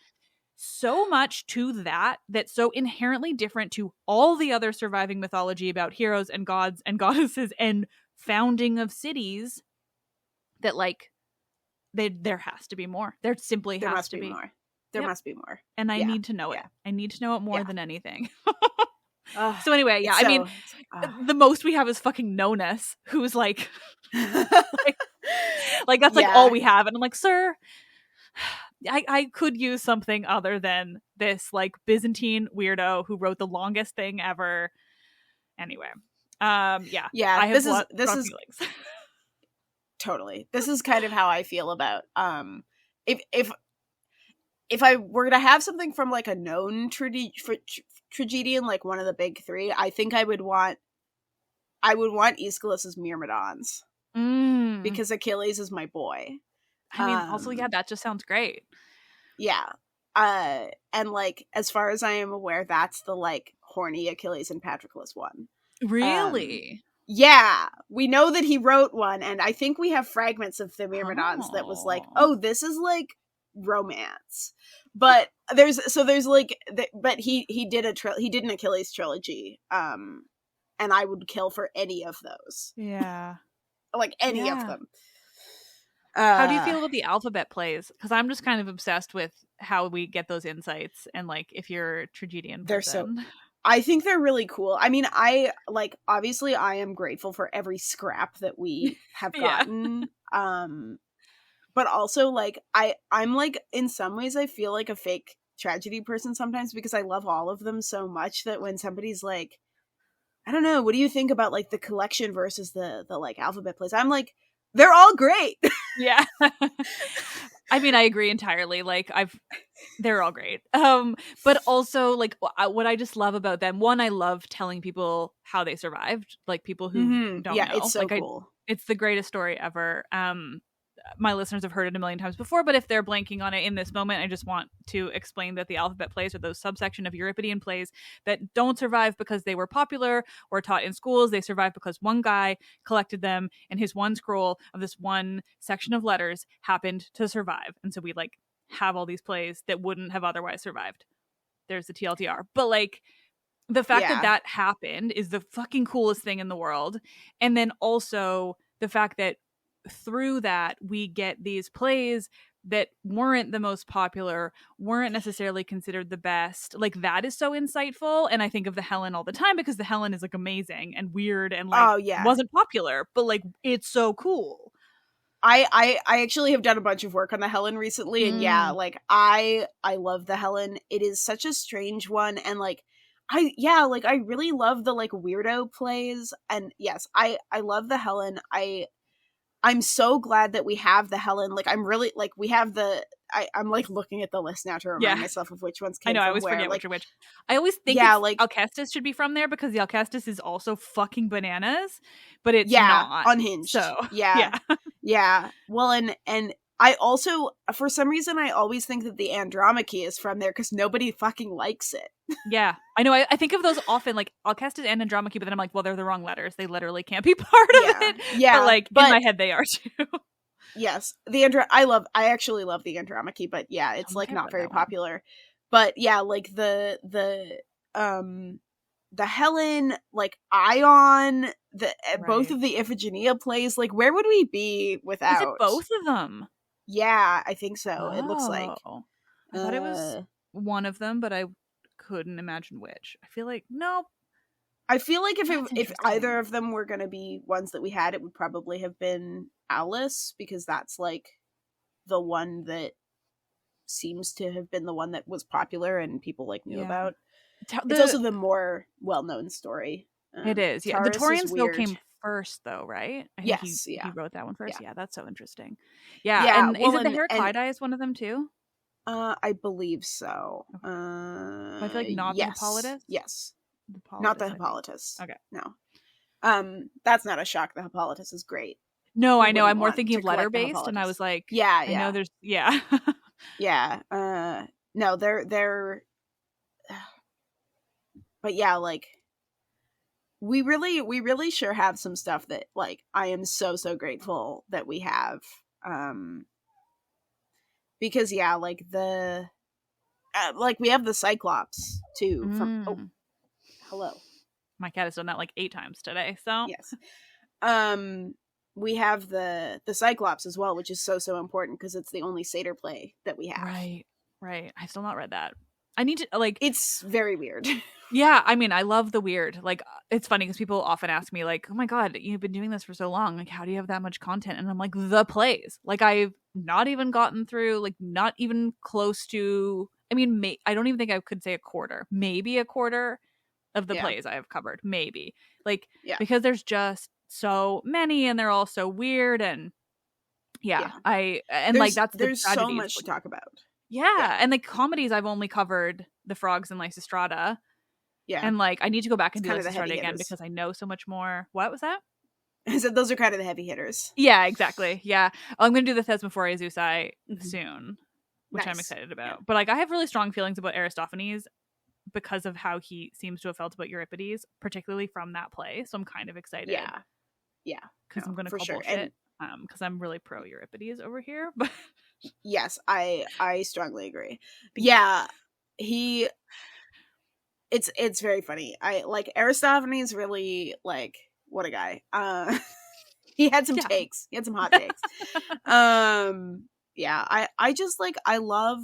so much to that that's so inherently different to all the other surviving mythology about heroes and gods and goddesses and founding of cities, that like there has to be more. There simply has to be more. There must be more. And I need to know it. I need to know it more than anything. So anyway, I mean, the most we have is fucking Nonus, who's like, like that's like all we have. And I'm like, sir, I could use something other than this like Byzantine weirdo who wrote the longest thing ever. Anyway, I have this is feelings. Totally. This is kind of how I feel about if I were to have something from like a known tragedian, like one of the big three, I think I would want Aeschylus's Myrmidons, because Achilles is my boy. I mean, also, that just sounds great. Yeah. And like, as far as I am aware, that's the like horny Achilles and Patroclus one. Really? Yeah, we know that he wrote one, and I think we have fragments of the Myrmidons that was like, oh, this is like romance. But there's like, but he did an Achilles trilogy, and I would kill for any of those. Yeah, like any of them. How do you feel about the alphabet plays? Because I'm just kind of obsessed with how we get those insights, and like if you're a tragedian person. I think they're really cool. I mean, obviously I am grateful for every scrap that we have Yeah. gotten. But also, like, I'm like, in some ways I feel like a fake tragedy person sometimes, because I love all of them so much that when somebody's like, I don't know, what do you think about like the collection versus the like alphabet plays? I'm like, they're all great. Yeah. I mean, I agree entirely. Like, they're all great. But also, like, what I just love about them, one, I love telling people how they survived, like people who don't know. It's so like, cool. It's the greatest story ever. My listeners have heard it a million times before, but if they're blanking on it in this moment, I just want to explain that the alphabet plays are those subsection of Euripidean plays that don't survive because they were popular or taught in schools. They survive because one guy collected them, and his one scroll of this one section of letters happened to survive. And so we like have all these plays that wouldn't have otherwise survived. There's the TLDR. But like, the fact that happened is the fucking coolest thing in the world. And then also the fact that through that we get these plays that weren't the most popular, weren't necessarily considered the best. Like, that is so insightful. And I think of the Helen all the time, because the Helen is like amazing and weird and like wasn't popular, but like it's so cool. I actually have done a bunch of work on the Helen recently, and like I love the Helen. It is such a strange one, and like I really love the like weirdo plays, and yes, I love the Helen. I'm so glad that we have the Helen. Like, I'm really like, we have the I'm like looking at the list now to remind myself of which ones came I know, from I always where. forget like, which are which. I always think like Alcestis should be from there, because the Alcestis is also fucking bananas, but it's not unhinged. So yeah. Well, and I also, for some reason, I always think that the Andromache is from there because nobody fucking likes it. Yeah, I know. I think of those often, like Alcestis and Andromache, but then I'm like, well, they're the wrong letters. They literally can't be part of it. Yeah, but like in my head, they are too. Yes, I actually love the Andromache, but yeah, it's like not very popular. But yeah, like the Helen, like Ion, both of the Iphigenia plays, like where would we be without? Is it both of them? Yeah, I think so. It looks like. I thought it was one of them, but I couldn't imagine which. I feel like no. I feel like if either of them were going to be ones that we had, it would probably have been Alice, because that's like the one that seems to have been the one that was popular and people like knew about. It's also the more well-known story. It is. Yeah, the Taurian still came first, though, right? I think he wrote that one first. Yeah, that's so interesting. Yeah, and is it the Heraclidae is one of them too? I believe so. I feel like not the Hippolytus. Yes, not the Hippolytus. Okay, no. That's not a shock. The Hippolytus is great. No, I know. I'm more thinking of letter based, and I was like, I know there's no, they're. But yeah, like we really sure have some stuff that like I am so grateful that we have. Because like the like we have the Cyclops too from hello. My cat has done that like 8 times today, so yes. We have the Cyclops as well, which is so important because it's the only satyr play that we have. Right. I've still not read that. I need to like. It's very weird. Yeah, I mean, I love the weird. Like, it's funny because people often ask me, like, "Oh my god, you've been doing this for so long. Like, how do you have that much content?" And I'm like, the plays. Like, I've not even gotten through, like, not even close to. I mean, I don't even think I could say a quarter. Maybe a quarter of the plays I have covered. Maybe, like, because there's just so many, and they're all so weird, and there's so much to talk about. Yeah, and like comedies, I've only covered The Frogs and Lysistrata. Yeah, and like I need to go back and do Lysistrata again because I know so much more. What was that? I said those are kind of the heavy hitters. Yeah, exactly. Yeah, I'm going to do the Thesmophoria Zeusai soon, which I'm excited about. Yeah. But like I have really strong feelings about Aristophanes because of how he seems to have felt about Euripides, particularly from that play. So I'm kind of excited. Yeah, because I'm going to call bullshit. Because I'm really pro Euripides over here, but. Yes, I strongly agree. But yeah, it's very funny. I like Aristophanes really like what a guy. He had some takes. He had some hot takes. I just like I love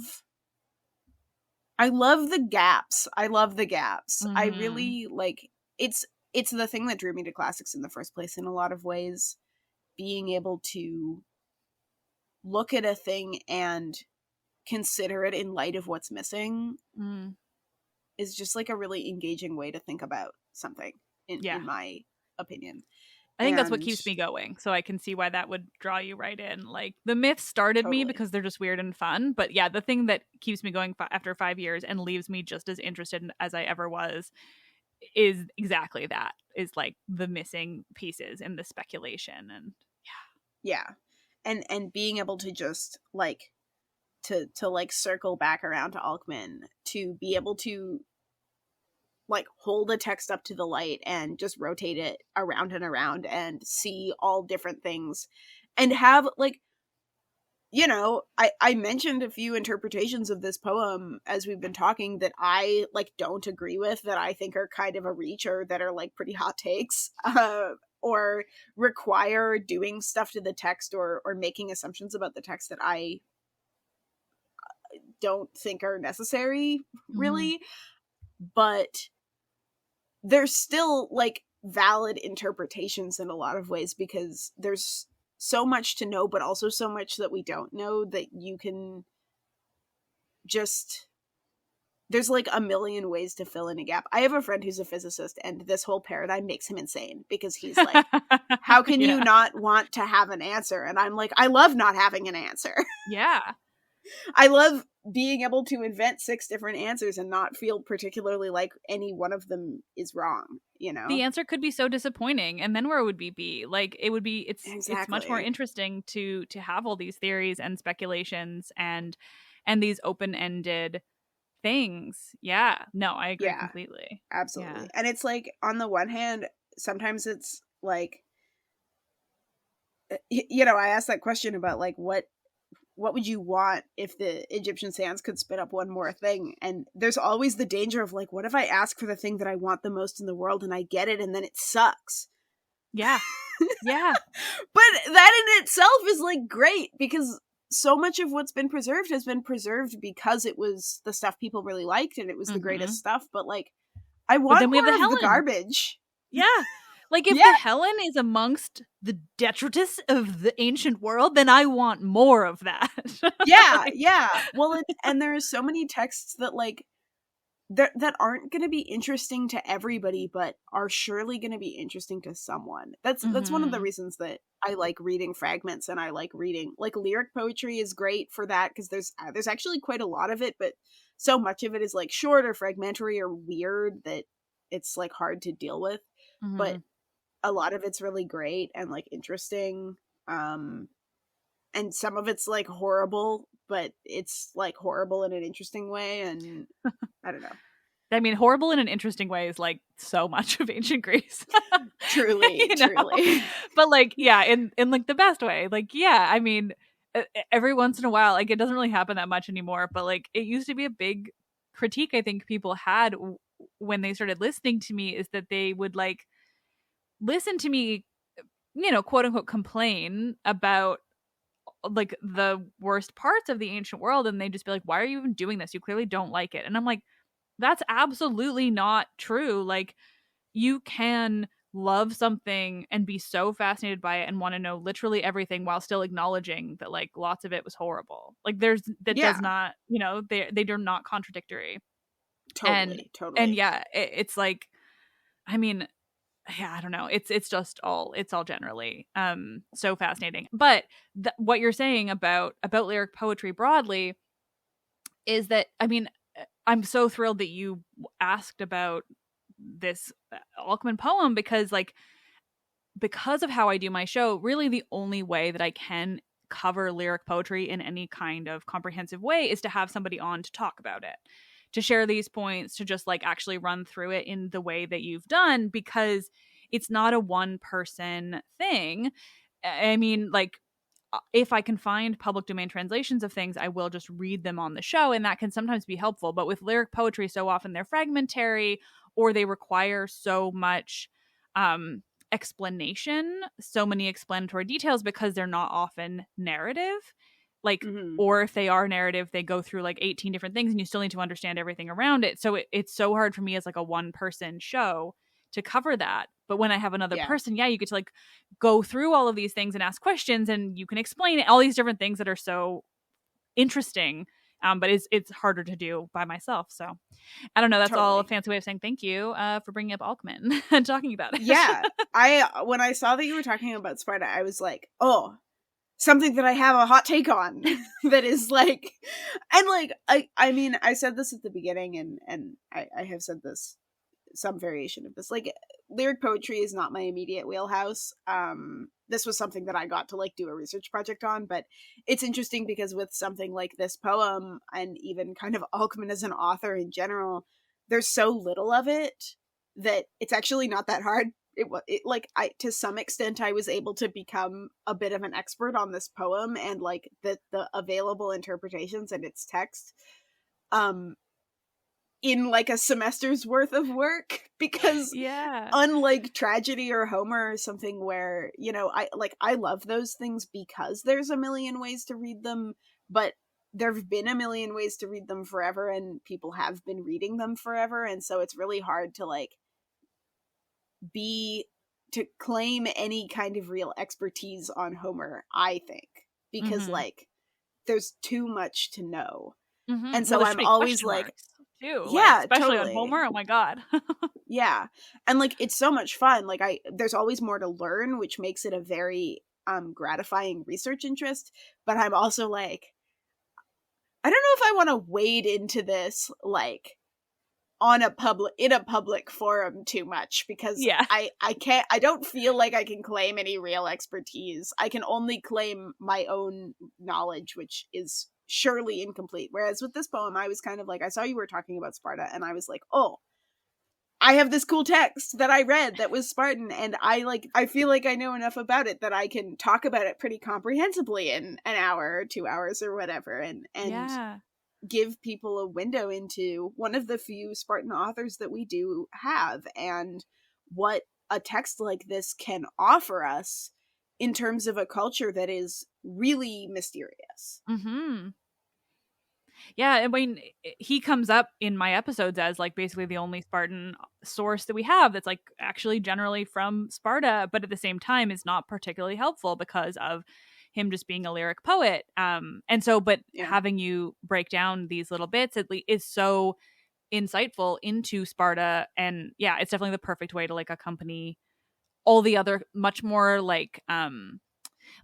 I love the gaps. I love the gaps. I Mm-hmm. really like it's the thing that drew me to classics in the first place in a lot of ways. Being able to look at a thing and consider it in light of what's missing Mm. is just like a really engaging way to think about something Yeah. in my opinion. I think that's what And keeps me going. So I can see why that would draw you right in. Like the myths started me totally. because they're just weird and fun. But yeah, the thing that keeps me going after 5 years and leaves me just as interested as I ever was is exactly that, is like the missing pieces and the speculation. And Yeah. And being able to just like to like circle back around to Alcman, to be able to like hold a text up to the light and just rotate it around and around and see all different things and have like, you know, I mentioned a few interpretations of this poem as we've been talking that I like don't agree with, that I think are kind of a reach or that are like pretty hot takes, or require doing stuff to the text or making assumptions about the text that I don't think are necessary really. Mm-hmm. But there's still like valid interpretations in a lot of ways because there's so much to know, but also so much that we don't know that you can just, there's like a million ways to fill in a gap. I have a friend who's a physicist and this whole paradigm makes him insane because he's like, how can you not want to have an answer? And I'm like, I love not having an answer. Yeah. I love being able to invent 6 different answers and not feel particularly like any one of them is wrong, you know? The answer could be so disappointing, and then where would we be? Like it would be Exactly. It's much more interesting to have all these theories and speculations and these open-ended things. Yeah. No, I agree completely. Absolutely. Yeah. And it's like on the one hand, sometimes it's like, you know, I asked that question about like what would you want if the Egyptian sands could spit up one more thing? And there's always the danger of like, what if I ask for the thing that I want the most in the world and I get it and then it sucks? Yeah. Yeah. But that in itself is like great because so much of what's been preserved has been preserved because it was the stuff people really liked and it was the greatest stuff. But like, I want then we have more the of Helen. the garbage. Yeah. Like if the Helen is amongst the detritus of the ancient world, then I want more of that. Yeah. Well, and there are so many texts that like that aren't going to be interesting to everybody, but are surely going to be interesting to someone. That's one of the reasons that I like reading fragments and I like reading like lyric poetry is great for that because there's actually quite a lot of it, but so much of it is like short or fragmentary or weird that it's like hard to deal with. But a lot of it's really great and like interesting. And some of it's like horrible, but it's like horrible in an interesting way. And I don't know. I mean, horrible in an interesting way is like so much of ancient Greece. Truly. But like, yeah, in like the best way. Like, yeah, I mean, every once in a while, like it doesn't really happen that much anymore, but like it used to be a big critique I think people had when they started listening to me is that they would like listen to me, you know, quote unquote complain about like the worst parts of the ancient world and they'd just be like, why are you even doing this? You clearly don't like it. And I'm like, that's absolutely not true. Like you can love something and be so fascinated by it and want to know literally everything while still acknowledging that like lots of it was horrible. Like there's does not, you know, they're not contradictory. Totally. And yeah, it's like, I mean, yeah, I don't know. It's just all generally so fascinating. But what you're saying about lyric poetry broadly is that, I mean, I'm so thrilled that you asked about this Alcman poem because of how I do my show, really the only way that I can cover lyric poetry in any kind of comprehensive way is to have somebody on to talk about it, to share these points, to just like actually run through it in the way that you've done, because it's not a one person thing. I mean, like if I can find public domain translations of things, I will just read them on the show, and that can sometimes be helpful. But with lyric poetry, so often they're fragmentary or they require so much explanation, so many explanatory details because they're not often narrative, like, Mm-hmm. or if they are narrative, they go through like 18 different things and you still need to understand everything around it. So it's so hard for me as like a one person show to cover that. But when I have another Yeah. person, you get to like go through all of these things and ask questions, and you can explain all these different things that are so interesting. But it's harder to do by myself. So I don't know. That's all a Totally. fancy way of saying thank you for bringing up Alcman and talking about it. Yeah. When I saw that you were talking about Sparta, I was like, oh, something that I have a hot take on that is like, and like, I mean, I said this at the beginning, and I have said this, some variation of this, like, lyric poetry is not my immediate wheelhouse. This was something that I got to like do a research project on, but it's interesting because with something like this poem, and even kind of Alcman as an author in general, there's so little of it that it's actually not that hard. I to some extent I was able to become a bit of an expert on this poem and like the available interpretations and its text in like a semester's worth of work, because Yeah. unlike tragedy or Homer or something where, you know, I love those things because there's a million ways to read them, but there've been a million ways to read them forever, and people have been reading them forever, and so it's really hard to like to claim any kind of real expertise on Homer, I think, because like there's too much to know. And so well, I'm always like, too, yeah, like, especially totally. on Homer. Oh my god. Yeah. And like it's so much fun. Like there's always more to learn, which makes it a very gratifying research interest, but I'm also like, I don't know if I want to wade into this like in a public forum too much, because Yeah. I don't feel like I can claim any real expertise. I can only claim my own knowledge, which is surely incomplete. Whereas with this poem, I was kind of like, I saw you were talking about Sparta, and I was like, oh, I have this cool text that I read that was Spartan, and I feel like I know enough about it that I can talk about it pretty comprehensibly in an hour or 2 hours or whatever, and Yeah. give people a window into one of the few Spartan authors that we do have, and what a text like this can offer us in terms of a culture that is really mysterious. Yeah, I mean, he comes up in my episodes as like basically the only Spartan source that we have that's like actually generally from Sparta, but at the same time is not particularly helpful because of him just being a lyric poet. And so, but having you break down these little bits is so insightful into Sparta, and yeah, it's definitely the perfect way to like accompany all the other much more like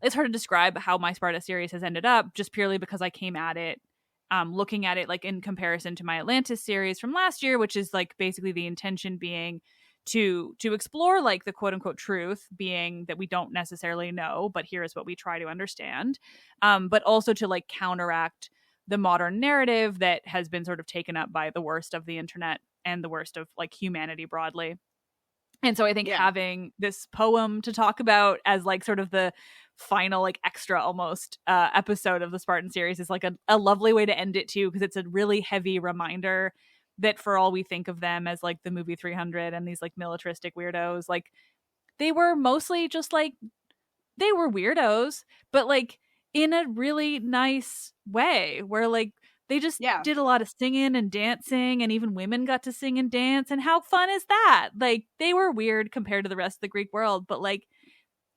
it's hard to describe how my Sparta series has ended up, just purely because I came at it looking at it like in comparison to my Atlantis series from last year, which is like basically the intention being to explore like the quote unquote truth, being that we don't necessarily know, but here is what we try to understand, but also to like counteract the modern narrative that has been sort of taken up by the worst of the internet and the worst of like humanity broadly. And so I think having this poem to talk about as like sort of the final like extra almost episode of the Spartan series is like a lovely way to end it too, because it's a really heavy reminder that for all we think of them as like the movie 300 and these like militaristic weirdos, like they were mostly just like they were weirdos, but like in a really nice way where like they just did a lot of singing and dancing, and even women got to sing and dance. And how fun is that? Like they were weird compared to the rest of the Greek world, but like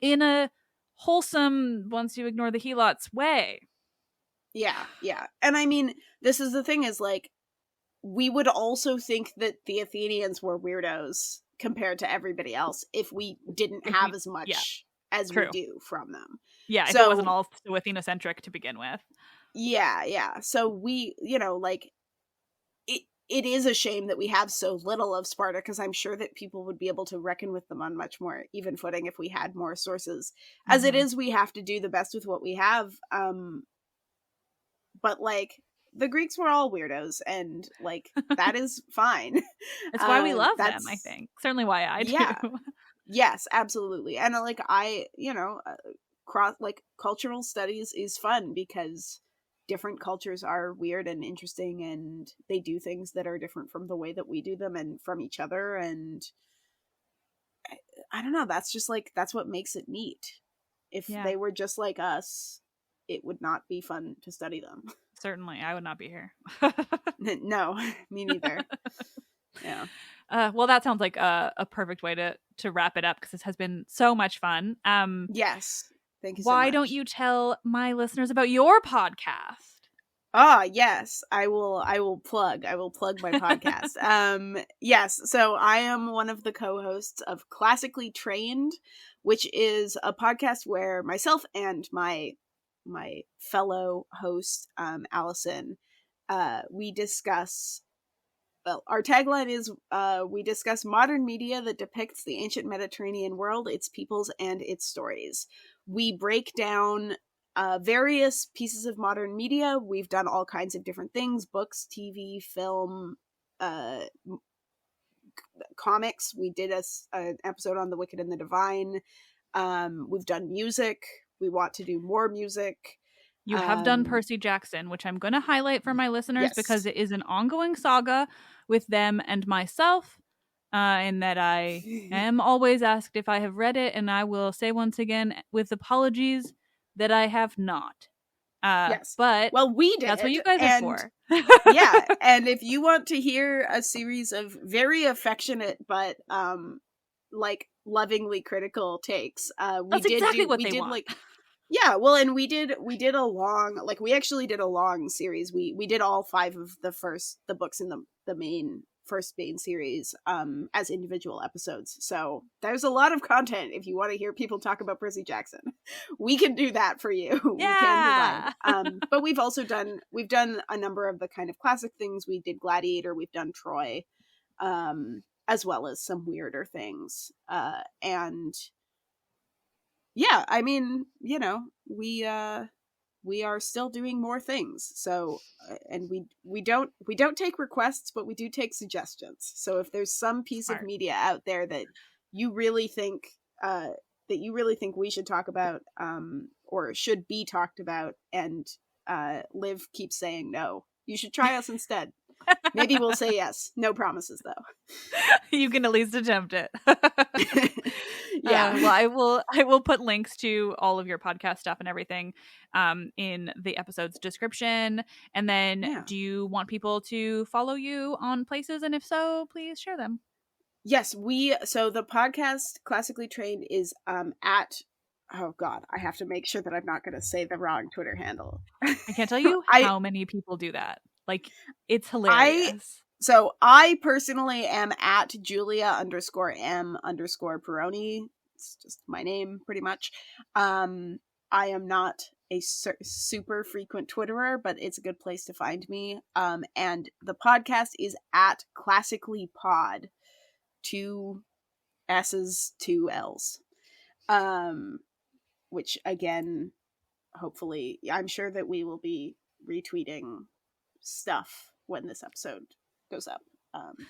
in a wholesome, once you ignore the helots way. Yeah, yeah. And I mean, this is the thing is like, we would also think that the Athenians were weirdos compared to everybody else if we didn't have as much as we do from them. Yeah, so, if it wasn't all so Athenocentric to begin with. Yeah. So we, you know, like, it is a shame that we have so little of Sparta, because I'm sure that people would be able to reckon with them on much more even footing if we had more sources. As it is, we have to do the best with what we have. But like, the Greeks were all weirdos, and like that is fine. That's why we love them, I think. Certainly why I do. Yeah. Yes, absolutely. And like cultural studies is fun because different cultures are weird and interesting, and they do things that are different from the way that we do them and from each other, and I don't know, that's just like, that's what makes it neat. If they were just like us, it would not be fun to study them. Certainly, I would not be here. No, me neither. Yeah. Well, that sounds like a perfect way to wrap it up, because this has been so much fun. Yes. Thank you so much. Why don't you tell my listeners about your podcast? Yes, I will plug my podcast. Yes, so I am one of the co-hosts of Classically Trained, which is a podcast where myself and my fellow host, Allison, we discuss, well, our tagline is, we discuss modern media that depicts the ancient Mediterranean world, its peoples, and its stories. We break down various pieces of modern media. We've done all kinds of different things: books, TV, film, comics. We did an episode on The Wicked and the Divine. We've done music. We want to do more music. You have done Percy Jackson, which I'm going to highlight for my listeners, yes, because it is an ongoing saga with them and myself, in that I am always asked if I have read it, and I will say once again, with apologies, that I have not. Yes. But well, we did. That's what you guys are for. Yeah, and if you want to hear a series of very affectionate but like lovingly critical takes, That's exactly what they want. Yeah, well, and we did a long, like, we actually did a long series. We did all 5 of the books in the first main series as individual episodes. So there's a lot of content if you want to hear people talk about Percy Jackson. We can do that for you. Yeah. We can provide. But we've done a number of the kind of classic things. We did Gladiator, we've done Troy, as well as some weirder things. And yeah, I mean, you know, we are still doing more things. So, and we don't take requests, but we do take suggestions. So if there's some piece of media out there that you really think we should talk about, or should be talked about, and Liv keeps saying no, you should try us instead. Maybe we'll say yes. No promises, though. You can at least attempt it. Yeah. Well, I will put links to all of your podcast stuff and everything in the episode's description. And then do you want people to follow you on places? And if so, please share them. Yes, so the podcast Classically Trained is at, oh God, I have to make sure that I'm not going to say the wrong Twitter handle. I can't tell you how many people do that. Like, it's hilarious. So I personally am at Julia_M_Perroni. It's just my name, pretty much. I am not a super frequent Twitterer, but it's a good place to find me. And the podcast is at Classically Pod. 2 S's, 2 L's. Which, again, hopefully, I'm sure that we will be retweeting stuff when this episode goes up.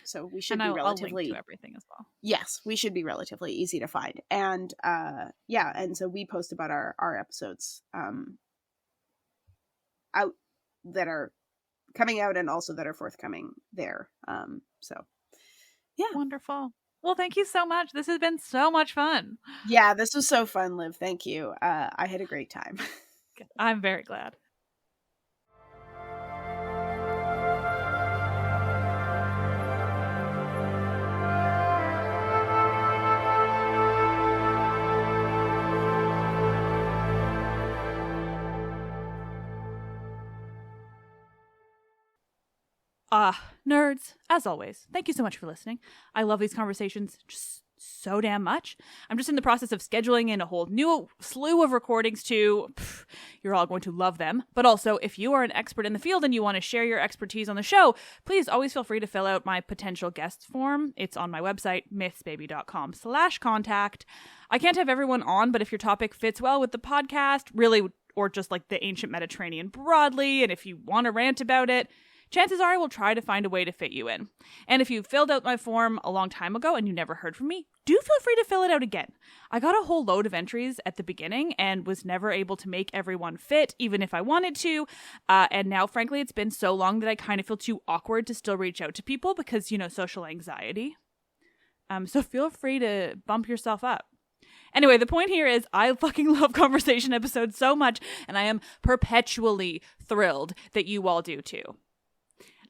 So we should be relatively, I'll link to everything as well. Yes, we should be relatively easy to find. And and so we post about our episodes out that are coming out and also that are forthcoming there. So yeah. Wonderful. Well, thank you so much. This has been so much fun. Yeah, this was so fun, Liv. Thank you. I had a great time. I'm very glad. Nerds, as always, thank you so much for listening. I love these conversations just so damn much. I'm just in the process of scheduling in a whole new slew of recordings too. You're all going to love them. But also, if you are an expert in the field and you want to share your expertise on the show, please always feel free to fill out my potential guests form. It's on my website, mythsbaby.com/contact. I can't have everyone on, but if your topic fits well with the podcast, really, or just like the ancient Mediterranean broadly, and if you want to rant about it, chances are I will try to find a way to fit you in. And if you filled out my form a long time ago and you never heard from me, do feel free to fill it out again. I got a whole load of entries at the beginning and was never able to make everyone fit, even if I wanted to. And now, frankly, it's been so long that I kind of feel too awkward to still reach out to people because, social anxiety. So feel free to bump yourself up. Anyway, the point here is I fucking love conversation episodes so much, and I am perpetually thrilled that you all do too.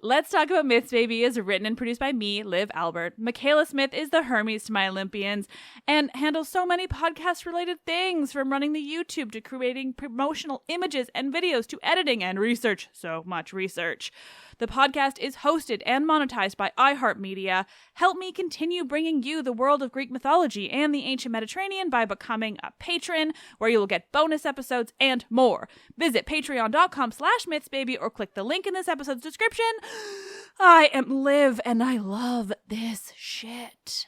Let's Talk About Myths, Baby is written and produced by me, Liv Albert. Michaela Smith is the Hermes to my Olympians and handles so many podcast-related things, from running the YouTube to creating promotional images and videos to editing and research. So much research. The podcast is hosted and monetized by iHeartMedia. Help me continue bringing you the world of Greek mythology and the ancient Mediterranean by becoming a patron, where you will get bonus episodes and more. Visit patreon.com/mythsbaby or click the link in this episode's description. I am Liv, and I love this shit.